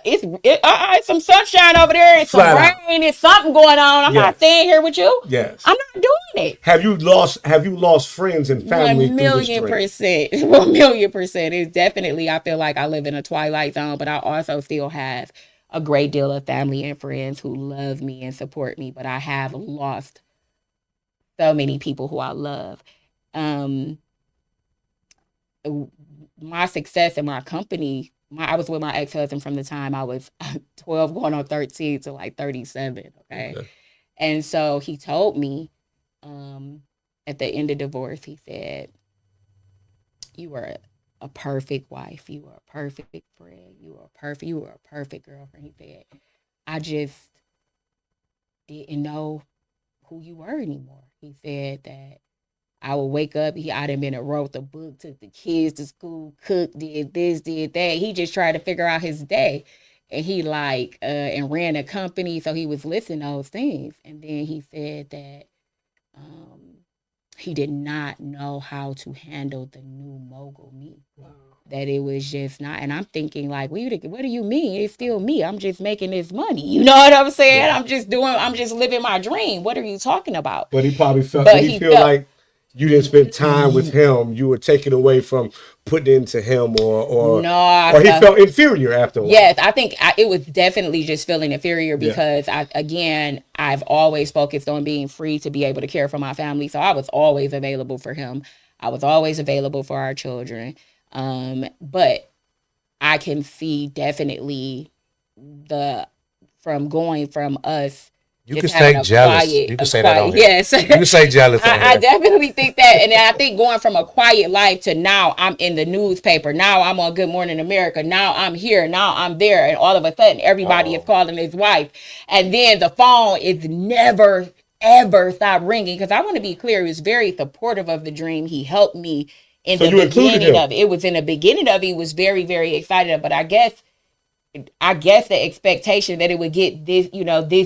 it's some sunshine over there, it's some Flat out. rain, it's something going on. I'm Yes. not staying here with you. Yes. I'm not doing it. Have you lost friends and family 1,000,000%. 1,000,000%. It's definitely, I feel like I live in a twilight zone, but I also still have a great deal of family and friends who love me and support me. But I have lost so many people who I love. My success in my company, I was with my ex-husband from the time I was 12 going on 13 to like 37. Okay. And so he told me at the end of divorce, he said, you were a perfect wife. You were a perfect friend. You were a perfect girlfriend. He said, I just didn't know who you were anymore. He said that I would wake up, I done been and wrote the book, took the kids to school, cooked, did this, did that. He just tried to figure out his day. And he and ran a company, so he was listing those things. And then he said that he did not know how to handle the new mogul me. Wow. That it was just not, and I'm thinking like, what do you mean? It's still me. I'm just making this money. You know what I'm saying? Yeah. I'm just living my dream. What are you talking about? But he probably felt, did he feel like you didn't spend time with him? You were taken away from putting into him, or he felt inferior after a while? Yes, I think it was definitely just feeling inferior because I've always focused on being free to be able to care for my family. So I was always available for him. I was always available for our children. But I can see definitely from going from us. You can say jealous. You can say that on here. Yes. You can say jealous on here. I definitely think that. And I think going from a quiet life to now I'm in the newspaper. Now I'm on Good Morning America. Now I'm here. Now I'm there. And all of a sudden everybody is calling his wife. And then the phone is never, ever stop ringing. Because I want to be clear, he was very supportive of the dream. He helped me in the beginning of it. It was in the beginning of it. He was very, very excited. But I guess the expectation that it would get this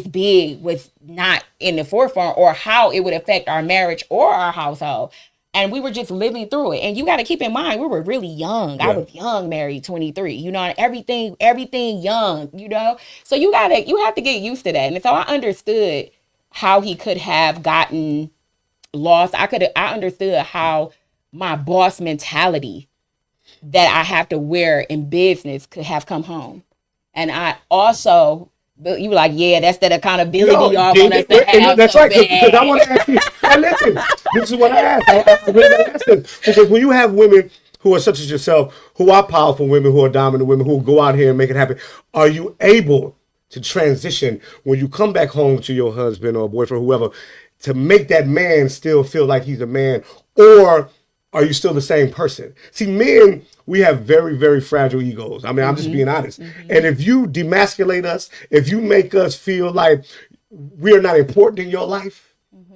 big was not in the forefront, or how it would affect our marriage or our household. And we were just living through it. And you got to keep in mind, we were really young. Yeah. I was young, married, 23, and everything young, So you have to get used to that. And so I understood how he could have gotten lost. I understood how my boss mentality that I have to wear in business could have come home. And I also, you were like, yeah, that's that accountability y'all want us to have. That's right, because I want to ask you, listen, this is what I asked. I really asked this. Because when you have women who are such as yourself, who are powerful women, who are dominant women, who go out here and make it happen, are you able to transition when you come back home to your husband or boyfriend, whoever, to make that man still feel like he's a man? Or are you still the same person? See, men, we have very, very fragile egos. I mean, I'm just being honest. Mm-hmm. And if you demasculate us, if you make us feel like we are not important in your life,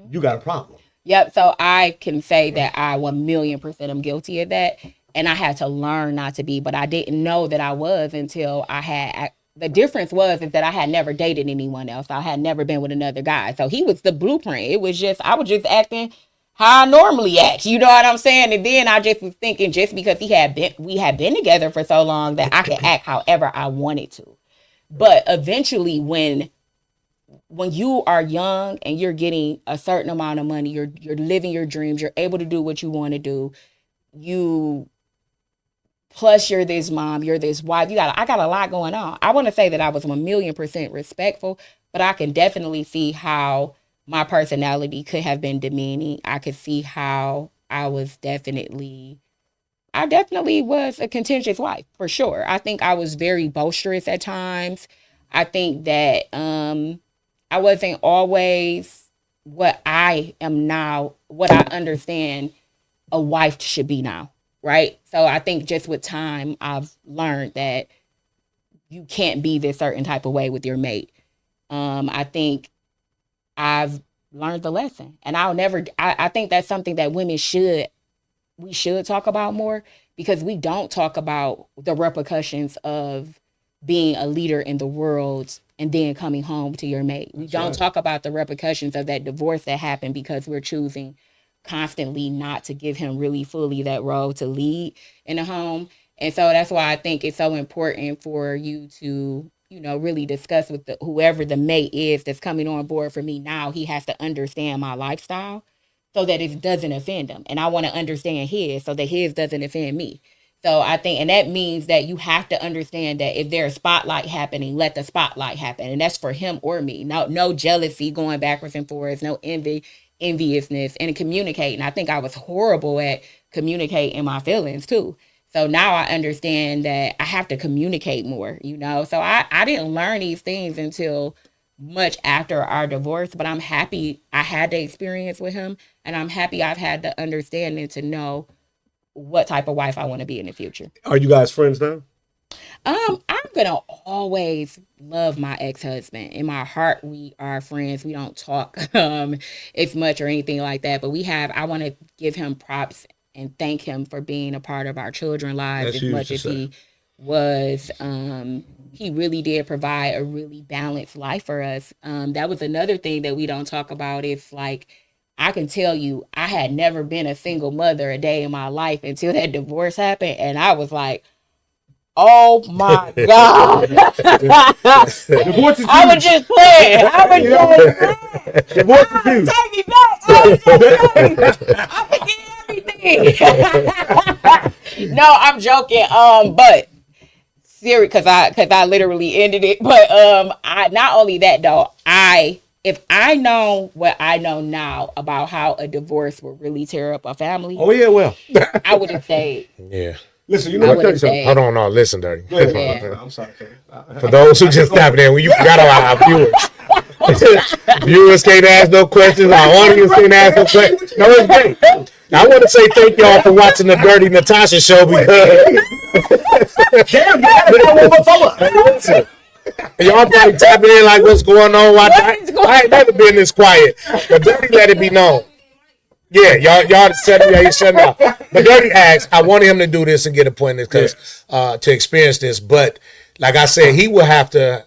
you got a problem. Yep. So I can say that I 1,000,000% am guilty of that. And I had to learn not to be, but I didn't know that I was until the difference is that I had never dated anyone else. I had never been with another guy. So he was the blueprint. It was just, I was just acting how I normally act, you know what I'm saying? And then I just was thinking, just because we had been together for so long, that I could act however I wanted to. But eventually, when you are young and you're getting a certain amount of money, you're living your dreams, you're able to do what you want to do. Plus you're this mom, you're this wife. I got a lot going on. I want to say that I was 1,000,000% respectful, but I can definitely see how my personality could have been demeaning. I could see how I definitely was a contentious wife, for sure. I think I was very boisterous at times. I think that I wasn't always what I am now, what I understand a wife should be now, right? So I think just with time, I've learned that you can't be this certain type of way with your mate. I think I've learned the lesson, and I think that's something that we should talk about more, because we don't talk about the repercussions of being a leader in the world and then coming home to your mate. We don't talk about the repercussions of that divorce that happened because we're choosing constantly not to give him really fully that role to lead in the home. And so that's why I think it's so important for you to, really discuss with whoever the mate is that's coming on board for me now. He has to understand my lifestyle so that it doesn't offend him. And I want to understand his so that his doesn't offend me. So I think, and that means that you have to understand that if there's a spotlight happening, let the spotlight happen. And that's for him or me. No jealousy going backwards and forwards, no enviousness, and communicating. I think I was horrible at communicating my feelings too. So now I understand that I have to communicate more, So I didn't learn these things until much after our divorce, but I'm happy I had the experience with him, and I'm happy I've had the understanding to know what type of wife I want to be in the future. Are you guys friends now? I'm gonna always love my ex-husband. In my heart, we are friends. We don't talk as much or anything like that, but I want to give him props and thank him for being a part of our children's lives. That's as huge much to as say. he was. He really did provide a really balanced life for us. That was another thing that we don't talk about. It's like, I can tell you, I had never been a single mother a day in my life until that divorce happened. And I was like, oh my God. Divorce is I was huge. just playing. I was just playing. Divorce is huge. Take me back. I was just playing. I forget everything. No, I'm joking. But serious, because I literally ended it. But I not only that though, if I know what I know now about how a divorce would really tear up a family, Oh yeah, well. I would have stayed. Yeah. Listen, you I know what? would Tell you have something. stayed. Hold on, no, listen, Dirty. Yeah. I'm sorry. For those who just tapped in, when you forgot about our viewers. Viewers can't ask no questions. Our audience can't ask no questions. No, it's great. I want to say thank y'all for watching the Dirty Natasha show because Damn, you gotta go one more follow-up. listen, y'all probably tapping in like, what's going on? Why I ain't never been this quiet. But Dirty let it be known. Yeah, y'all said he shut up. But Dirty asked, I wanted him to do this and get appointed because to experience this. But like I said, you will have to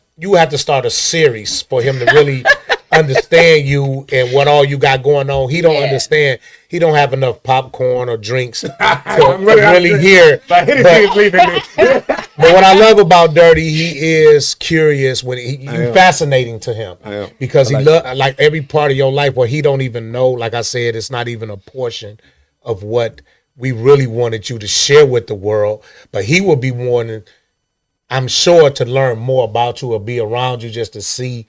start a series for him to really understand you and what all you got going on. He don't understand. He don't have enough popcorn or drinks to really hear. But Hennessy's leaving me. But what I love about Dirty, he is curious. When you fascinating to him am. because he like every part of your life where he don't even know. Like I said, it's not even a portion of what we really wanted you to share with the world. But he will be wanting, I'm sure, to learn more about you or be around you just to see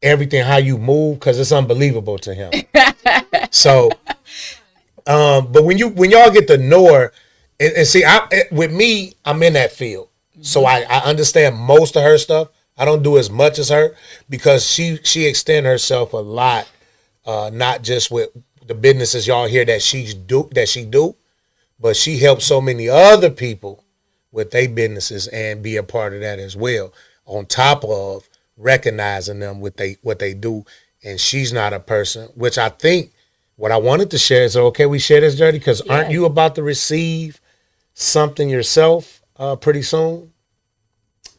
everything, how you move, because it's unbelievable to him. So, but when y'all get to know her, and see, with me, I'm in that field, so I understand most of her stuff. I don't do as much as her because she extend herself a lot, not just with the businesses y'all hear that she do, but she helps so many other people with their businesses and be a part of that as well. On top of recognizing them what they do, and she's not a person, which I think what I wanted to share is, okay, we share this, Dirty, because aren't you about to receive something yourself pretty soon?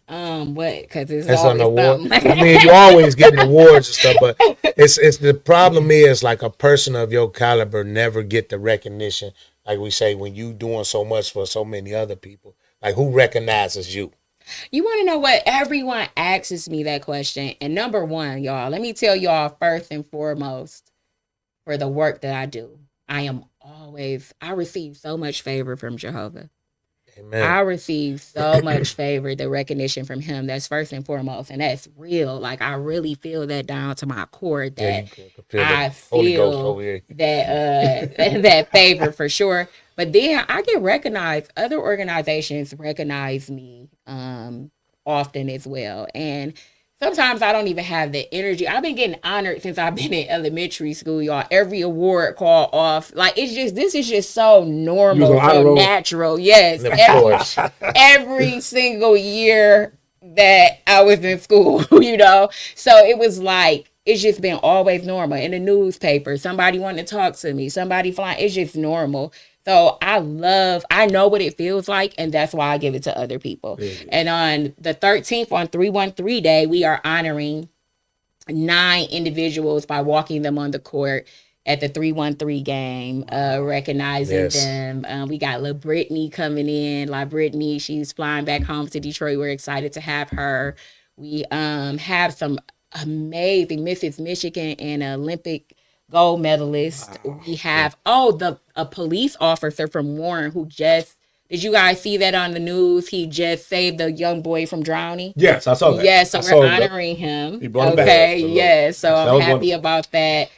What? Because it's That's an always award. something. I mean, you always getting awards and stuff, but it's the problem is like a person of your caliber never get the recognition, like we say, when you doing so much for so many other people. Like, who recognizes you? You want to know what? Everyone asks me that question. And number one, y'all, let me tell y'all first and foremost, for the work that I do, I receive so much favor from Jehovah. Amen. I receive so much favor, the recognition from him. That's first and foremost. And that's real. Like, I really feel that down to my core that I feel that that favor for sure. But then I get recognized. Other organizations recognize me often as well. And sometimes I don't even have the energy. I've been getting honored since I've been in elementary school, y'all. Every award call off. Like, this is just so normal, so natural. Yes. Every single year that I was in school, you know? So it was like, it's just been always normal. In the newspaper, somebody wanting to talk to me, somebody flying, it's just normal. So I know what it feels like, and that's why I give it to other people. And on the 13th, on 313 Day, we are honoring 9 individuals by walking them on the court at the 313 game, recognizing Yes. them. We got La Brittany coming in. La Brittany, she's flying back home to Detroit. We're excited to have her. We have some amazing Mrs. Michigan and Olympic gold medalist. We have a police officer from Warren who just, did you guys see that on the news? He just saved a young boy from drowning. Yes, I saw that. Yes, so I saw we're that. honoring him. He brought him back. Okay, yes. So That I'm was happy wonderful. about that.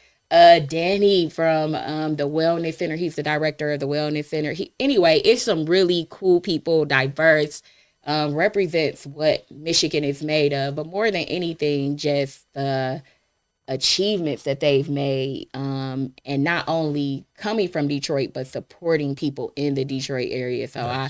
Danny from the Wellness Center. He's the director of the Wellness Center. Anyway, it's some really cool people, diverse, represents what Michigan is made of. But more than anything, just the achievements that they've made, and not only coming from Detroit, but supporting people in the Detroit area. So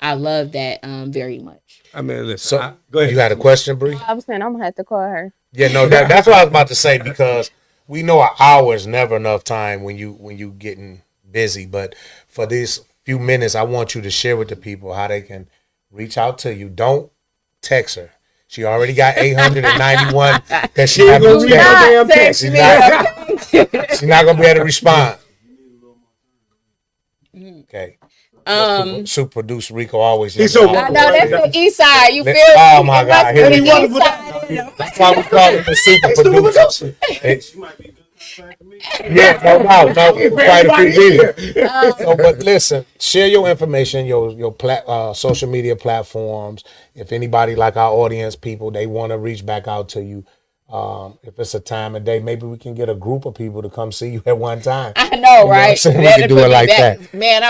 I love that very much. I mean, listen. So Go ahead. you had a question, Bree? I was saying I'm gonna have to call her. Yeah, no, that's what I was about to say, because we know an hour is never enough time when you getting busy. But for these few minutes, I want you to share with the people how they can reach out to you. Don't text her. She already got 891 that she ain't have gonna to read no text. damn text. She's not gonna be able to respond. Okay. Super producer Rico always. He's so I know that's the east side. You feel Oh me? my It God, must here be we the go. east side. That's why we call it the super It's the producer. producer. She might be a good contract for me. Yeah, no doubt. No, quite a few Everybody here. videos. So, but listen, share your information, your social media platforms. If anybody like our audience people, they want to reach back out to you. If it's a time of day, maybe we can get a group of people to come see you at one time. I know, what I'm right? saying? We That'd could do put it me like back. that. Man,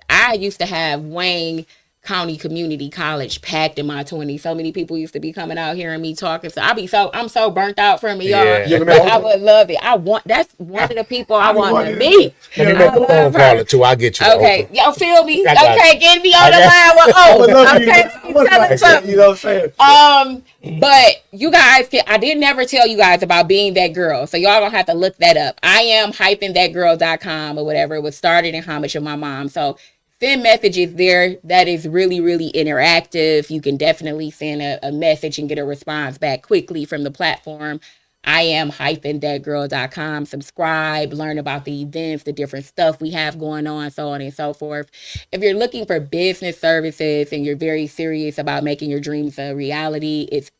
I used to have Wayne County Community College packed in my 20s. So many people used to be coming out hearing me talking. So I'm so burnt out from it, y'all. Yeah. But I would love it. That's one of the people I want to meet. Let me make I a phone love call her. or two. I'll get you. to Okay, open. y'all feel me? I got Okay, you. get me on the I line with I would love for you. Okay, I would tell like us that. something. You know what I'm saying? But you guys I did never tell you guys about being that girl. So y'all gonna have to look that up. I am -thatgirl.com or whatever. It was started in homage of my mom. So send messages there. That is really, really interactive. You can definitely send a message and get a response back quickly from the platform. I am -thatgirl.com. Subscribe, learn about the events, the different stuff we have going on, so on and so forth. If you're looking for business services and you're very serious about making your dreams a reality, it's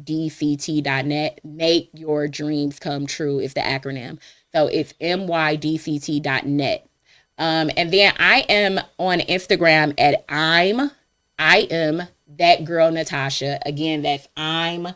mydct.net. Make your dreams come true is the acronym. So it's mydct.net. And then I am on Instagram at I am that girl Natasha. Again, that's I'm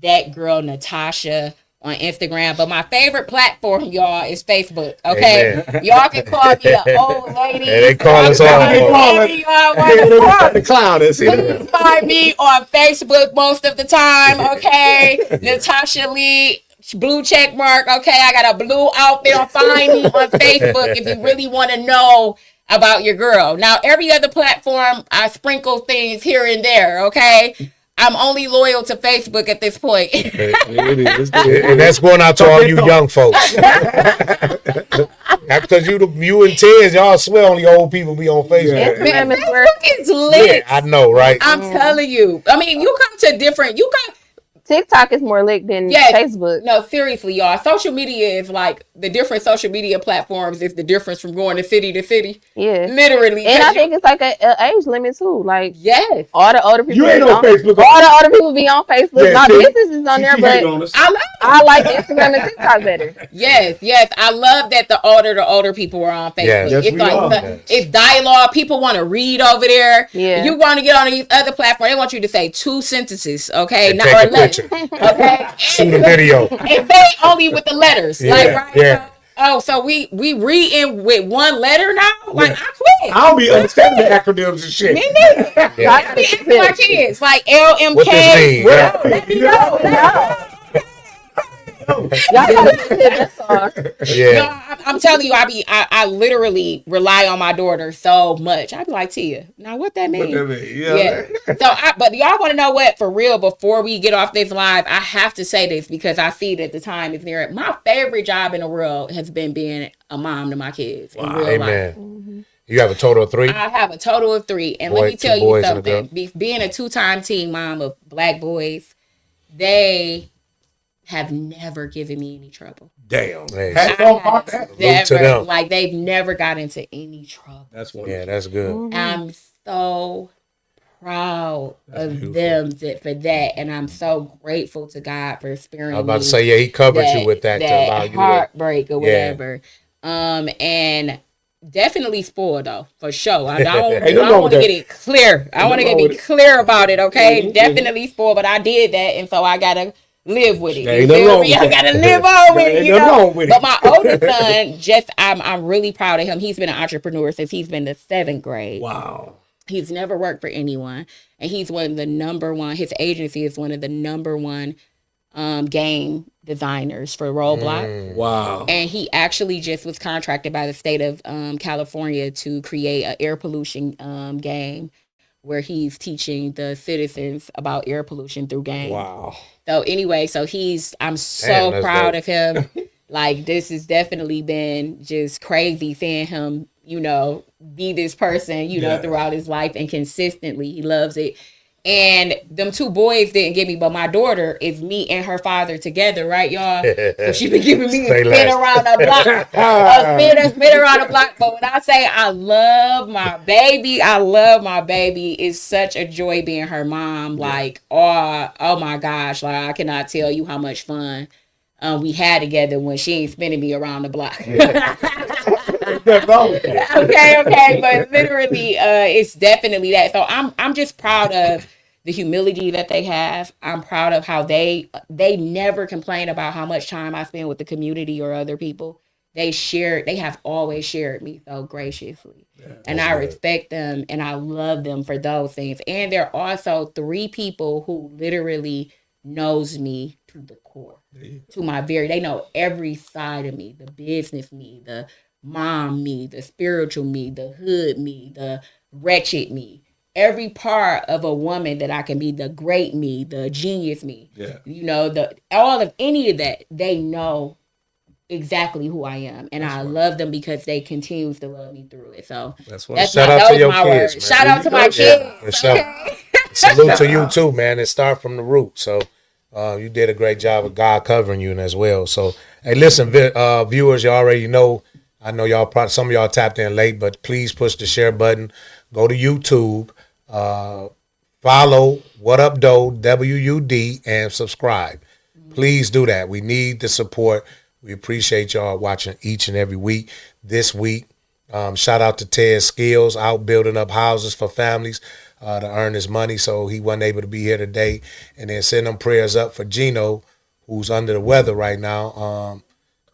that girl Natasha on Instagram. But my favorite platform, y'all, is Facebook. Okay, Amen. y'all can call me an old lady. Yeah, they call us all. Whatever y'all want to call me. The clown is Please find me on Facebook most of the time. Okay, Natasha Lee. Blue check mark. Okay, I got a blue outfit. Find me on Facebook if you really want to know about your girl. Now, every other platform, I sprinkle things here and there. Okay, I'm only loyal to Facebook at this point. And that's going out to all you young folks. That's because you and Tez, y'all swear only old people be on Facebook. Instagram is where It's lit. Yeah, I know, right? I'm telling you. I mean, you come to different. You come. TikTok is more lit than Yes. Facebook. No, seriously, y'all. Social media is like the different social media platforms is the difference from going to city to city. Yeah. Literally. And I think it's like a age limit too. Like yes. all the older people. You ain't be on Facebook. All the older people be on Facebook. Yeah, My see? business is on there, but I love I like Instagram and TikTok better. Yes. I love that the older people are on Facebook. Yes. Yes, It's we like are. it's dialogue. People want to read over there. Yeah. You want to get on these other platforms, they want you to say 2 sentences, okay? And Not take or a less. picture. Okay. Shoot a video. And they only with the letters. Like Yeah, right. yeah. So we reading with one letter now? Like I quit. I don't be understanding the acronyms and shit. Me neither. Yeah. I be asking my kids like LMK. What this mean? Well, Let me know. Y'all gotta get this song. No, Yeah. I'm telling you, I literally rely on my daughter so much. I'd be like, Tia, now what that mean? Yeah. But y'all want to know what? For real, before we get off this live, I have to say this because I see that the time is near. My favorite job in the world has been being a mom to my kids in real life. Amen. You have a total of 3? I have a total of 3. And let me tell you something. Being a 2-time teen mom of black boys, they have never given me any trouble. Damn. Hey. Never, like they've never got into any trouble. That's wonderful. Yeah, that's good. I'm so proud of them for that, and I'm so grateful to God for sparing. I was about to say, yeah, He covered you with that to allow you heartbreak or whatever. And definitely spoiled though, for sure. I don't want to get it clear. I want to get clear about it. Okay, definitely spoiled, but I did that, and so I gotta live with it. You feel me? I gotta live on with it. You know. But my oldest son, I'm really proud of him. He's been an entrepreneur since he's been in the 7th grade. Wow. He's never worked for anyone, and he's one of the number one. His agency is one of the number one game designers for Roblox. Wow. And he actually just was contracted by the state of California to create an air pollution game where he's teaching the citizens about air pollution through games. Wow. So anyway, I'm so proud of him. Like, this has definitely been just crazy seeing him, be this person, throughout his life, and consistently he loves it. And them 2 boys didn't give me, but my daughter is me and her father together, right, y'all? So she been giving me a spin around the block. A spin around the block. But when I say I love my baby, it's such a joy being her mom. Like, oh my gosh, like I cannot tell you how much fun we had together when she ain't spinning me around the block. Okay, but literally, it's definitely that. So I'm just proud of the humility that they have. I'm proud of how they never complain about how much time I spend with the community or other people. They have always shared me so graciously. And I respect them and I love them for those things. And there are also 3 people who literally knows me to the core. They know every side of me, the business me, the mom me, the spiritual me, the hood me, the wretched me, every part of a woman that I can be, the great me, the genius me. All of any of that, they know exactly who I am, and I love them because they continue to love me through it. So shout out to your kids, man. Shout out to my kids. Okay. Salute to you too, man. And start from the root. So you did a great job of God covering you as well. So hey, listen, viewers, you already know. I know some of y'all tapped in late, but please push the share button. Go to YouTube, follow What Up Doe, W.U.D, and subscribe. Please do that. We need the support. We appreciate y'all watching each and every week. This week, shout out to Ted Skills, out building up houses for families to earn his money, so he wasn't able to be here today. And then send them prayers up for Gino, who's under the weather right now.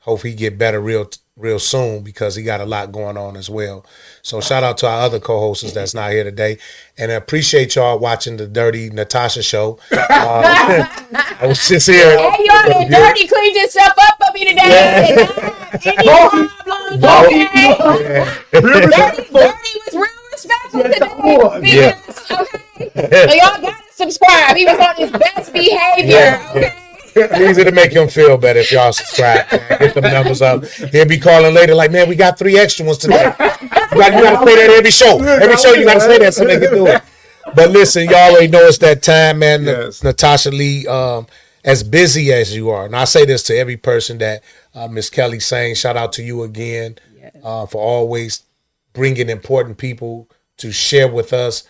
Hope he get better real soon because he got a lot going on as well. So shout out to our other co-hosts that's not here today. And I appreciate y'all watching the Dirty Natasha show. I was just here. Hey, y'all, and Dirty cleaned yourself up for me today. Any problems, okay? Dirty was real respectful today. So y'all gotta subscribe. He was on his best behavior, okay? Easy to make him feel better if y'all subscribe. Get them numbers up. He'll be calling later like, man, we got 3 extra ones today. You gotta say that every show. Every show you gotta say that so they can do it. But listen, y'all already know it's that time, man. Yes. Natasha Lee, as busy as you are, and I say this to every person that Miss Kelly saying, shout out to you again for always bringing important people to share with us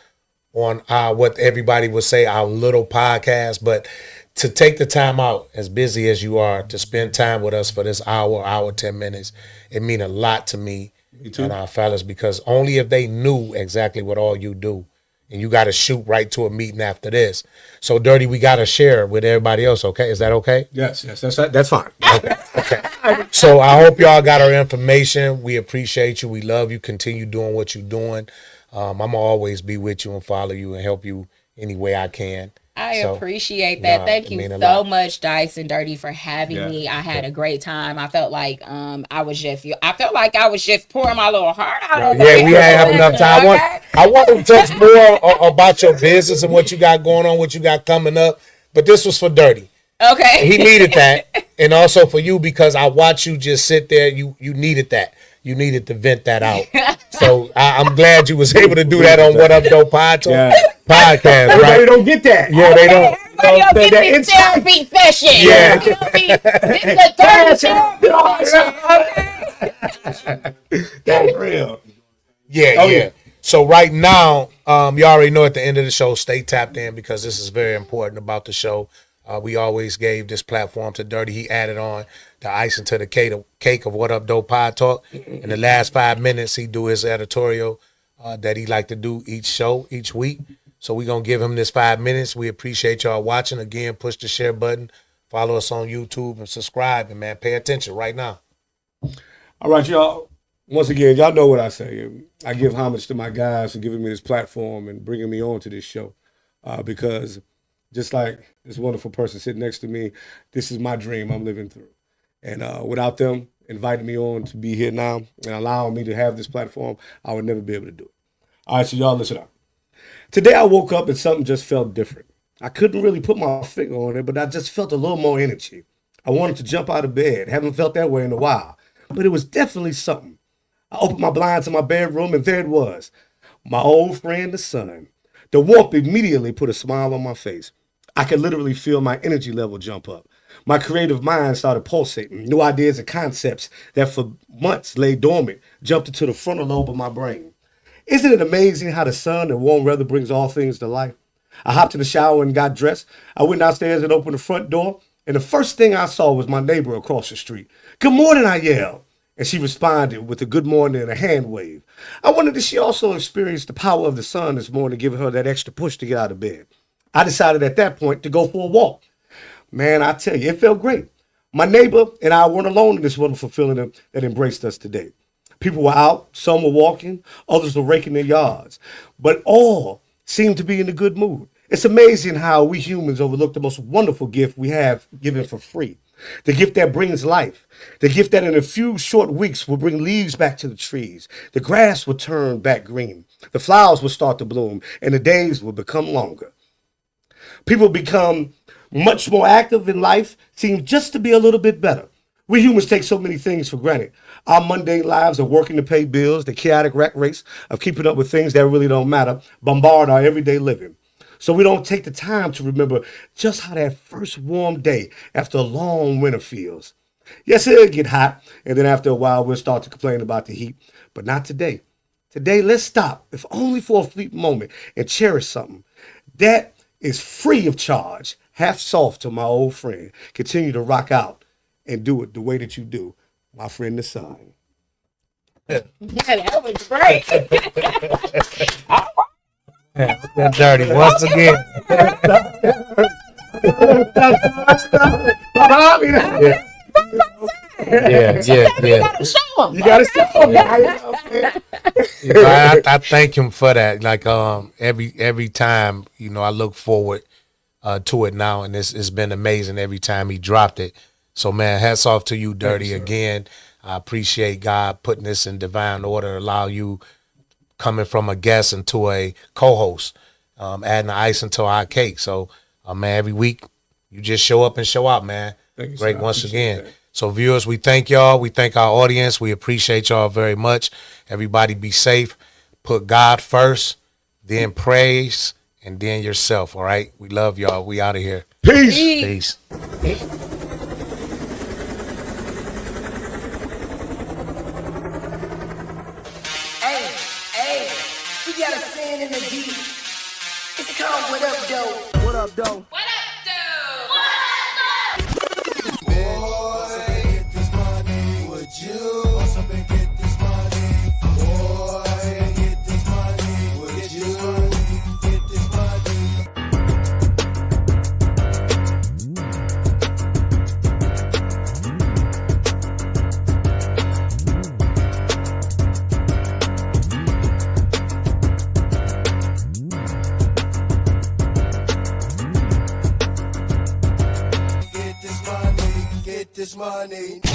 on what everybody would say, our little podcast. But to take the time out, as busy as you are, to spend time with us for this hour, 10 minutes, it mean a lot to me and our fellas, because only if they knew exactly what all you do, and you got to shoot right to a meeting after this. So, Dirty, we got to share with everybody else, okay? Is that okay? Yes, that's fine. Okay. So, I hope y'all got our information. We appreciate you. We love you. Continue doing what you're doing. I'm going to always be with you and follow you and help you any way I can. I So, appreciate that. nah, Thank it you mean a so lot. much, Dice and Dirty, for having me. I had a great time. I felt like I felt like I was just pouring my little heart out. Over Yeah, we here. ain't have enough time. Okay? I want to touch more about your business and what you got going on, what you got coming up. But this was for Dirty. Okay. He needed that, and also for you because I watch you just sit there. You needed that. You needed to vent that out. So I'm glad you was able to do that on What Up Doe podcast, Everybody right? don't get that. Yeah, they don't. Everybody else that get this insight. therapy session. Yeah. You know, this is a dirty therapy session. That's real. Yeah, Oh, yeah. yeah. So right now, you already know at the end of the show, stay tapped in because this is very important about the show. We always gave this platform to Dirty. He added on the icing to the cake of What Up Doe Pod Talk. In the last 5 minutes, he do his editorial that he like to do each show, each week. So we're going to give him this 5 minutes. We appreciate y'all watching. Again, push the share button. Follow us on YouTube and subscribe. And, man, pay attention right now. All right, y'all. Once again, y'all know what I say. I give homage to my guys for giving me this platform and bringing me on to this show because just like this wonderful person sitting next to me, this is my dream I'm living through. And without them inviting me on to be here now and allowing me to have this platform, I would never be able to do it. All right, so y'all listen up. Today I woke up and something just felt different. I couldn't really put my finger on it, but I just felt a little more energy. I wanted to jump out of bed. Haven't felt that way in a while, but it was definitely something. I opened my blinds in my bedroom, and there it was, my old friend, the sun. The warmth immediately put a smile on my face. I could literally feel my energy level jump up. My creative mind started pulsating. New ideas and concepts that for months lay dormant jumped into the frontal lobe of my brain. Isn't it amazing how the sun and warm weather brings all things to life? I hopped in the shower and got dressed. I went downstairs and opened the front door, and the first thing I saw was my neighbor across the street. "Good morning," I yelled. And she responded with a good morning and a hand wave. I wondered if she also experienced the power of the sun this morning, giving her that extra push to get out of bed. I decided at that point to go for a walk. Man, I tell you, it felt great. My neighbor and I weren't alone in this wonderful feeling that embraced us today. People were out, some were walking, others were raking their yards, but all seemed to be in a good mood. It's amazing how we humans overlook the most wonderful gift we have given for free. The gift that brings life. The gift that in a few short weeks will bring leaves back to the trees. The grass will turn back green. The flowers will start to bloom, and the days will become longer. People become much more active in life, seem just to be a little bit better. We humans take so many things for granted. Our mundane lives of working to pay bills, the chaotic rat race of keeping up with things that really don't matter, bombard our everyday living. So we don't take the time to remember just how that first warm day after a long winter feels. Yes, it'll get hot, and then after a while we'll start to complain about the heat, but not today. Today, let's stop, if only for a fleeting moment, and cherish something. That is free of charge. Hats off to my old friend. Continue to rock out and do it the way that you do, my friend the sun. Yeah, that was great. That Dirty once again. Yeah. Show 'em. You gotta show. I thank him for that. Like every time, I look forward to it now, and it's been amazing every time he dropped it. So man, hats off to you, Dirty. Again, I appreciate God putting this in divine order, allow you coming from a guest into a co-host, adding the icing to our cake. So man, every week you just show up and show out, man. Thank you, Great sir. I once appreciate again. that. So viewers, we thank y'all. We thank our audience. We appreciate y'all very much. Everybody be safe. Put God first, then praise, and then yourself. All right. We love y'all. We out of here. Peace. Peace. Hey, we got a fan in the beat. It's called What Up Doe. What Up Doe? What up, dude? Boy, get this money. Would you? Bust up and get this money. Boy, get this money. Would you? Get this money. money.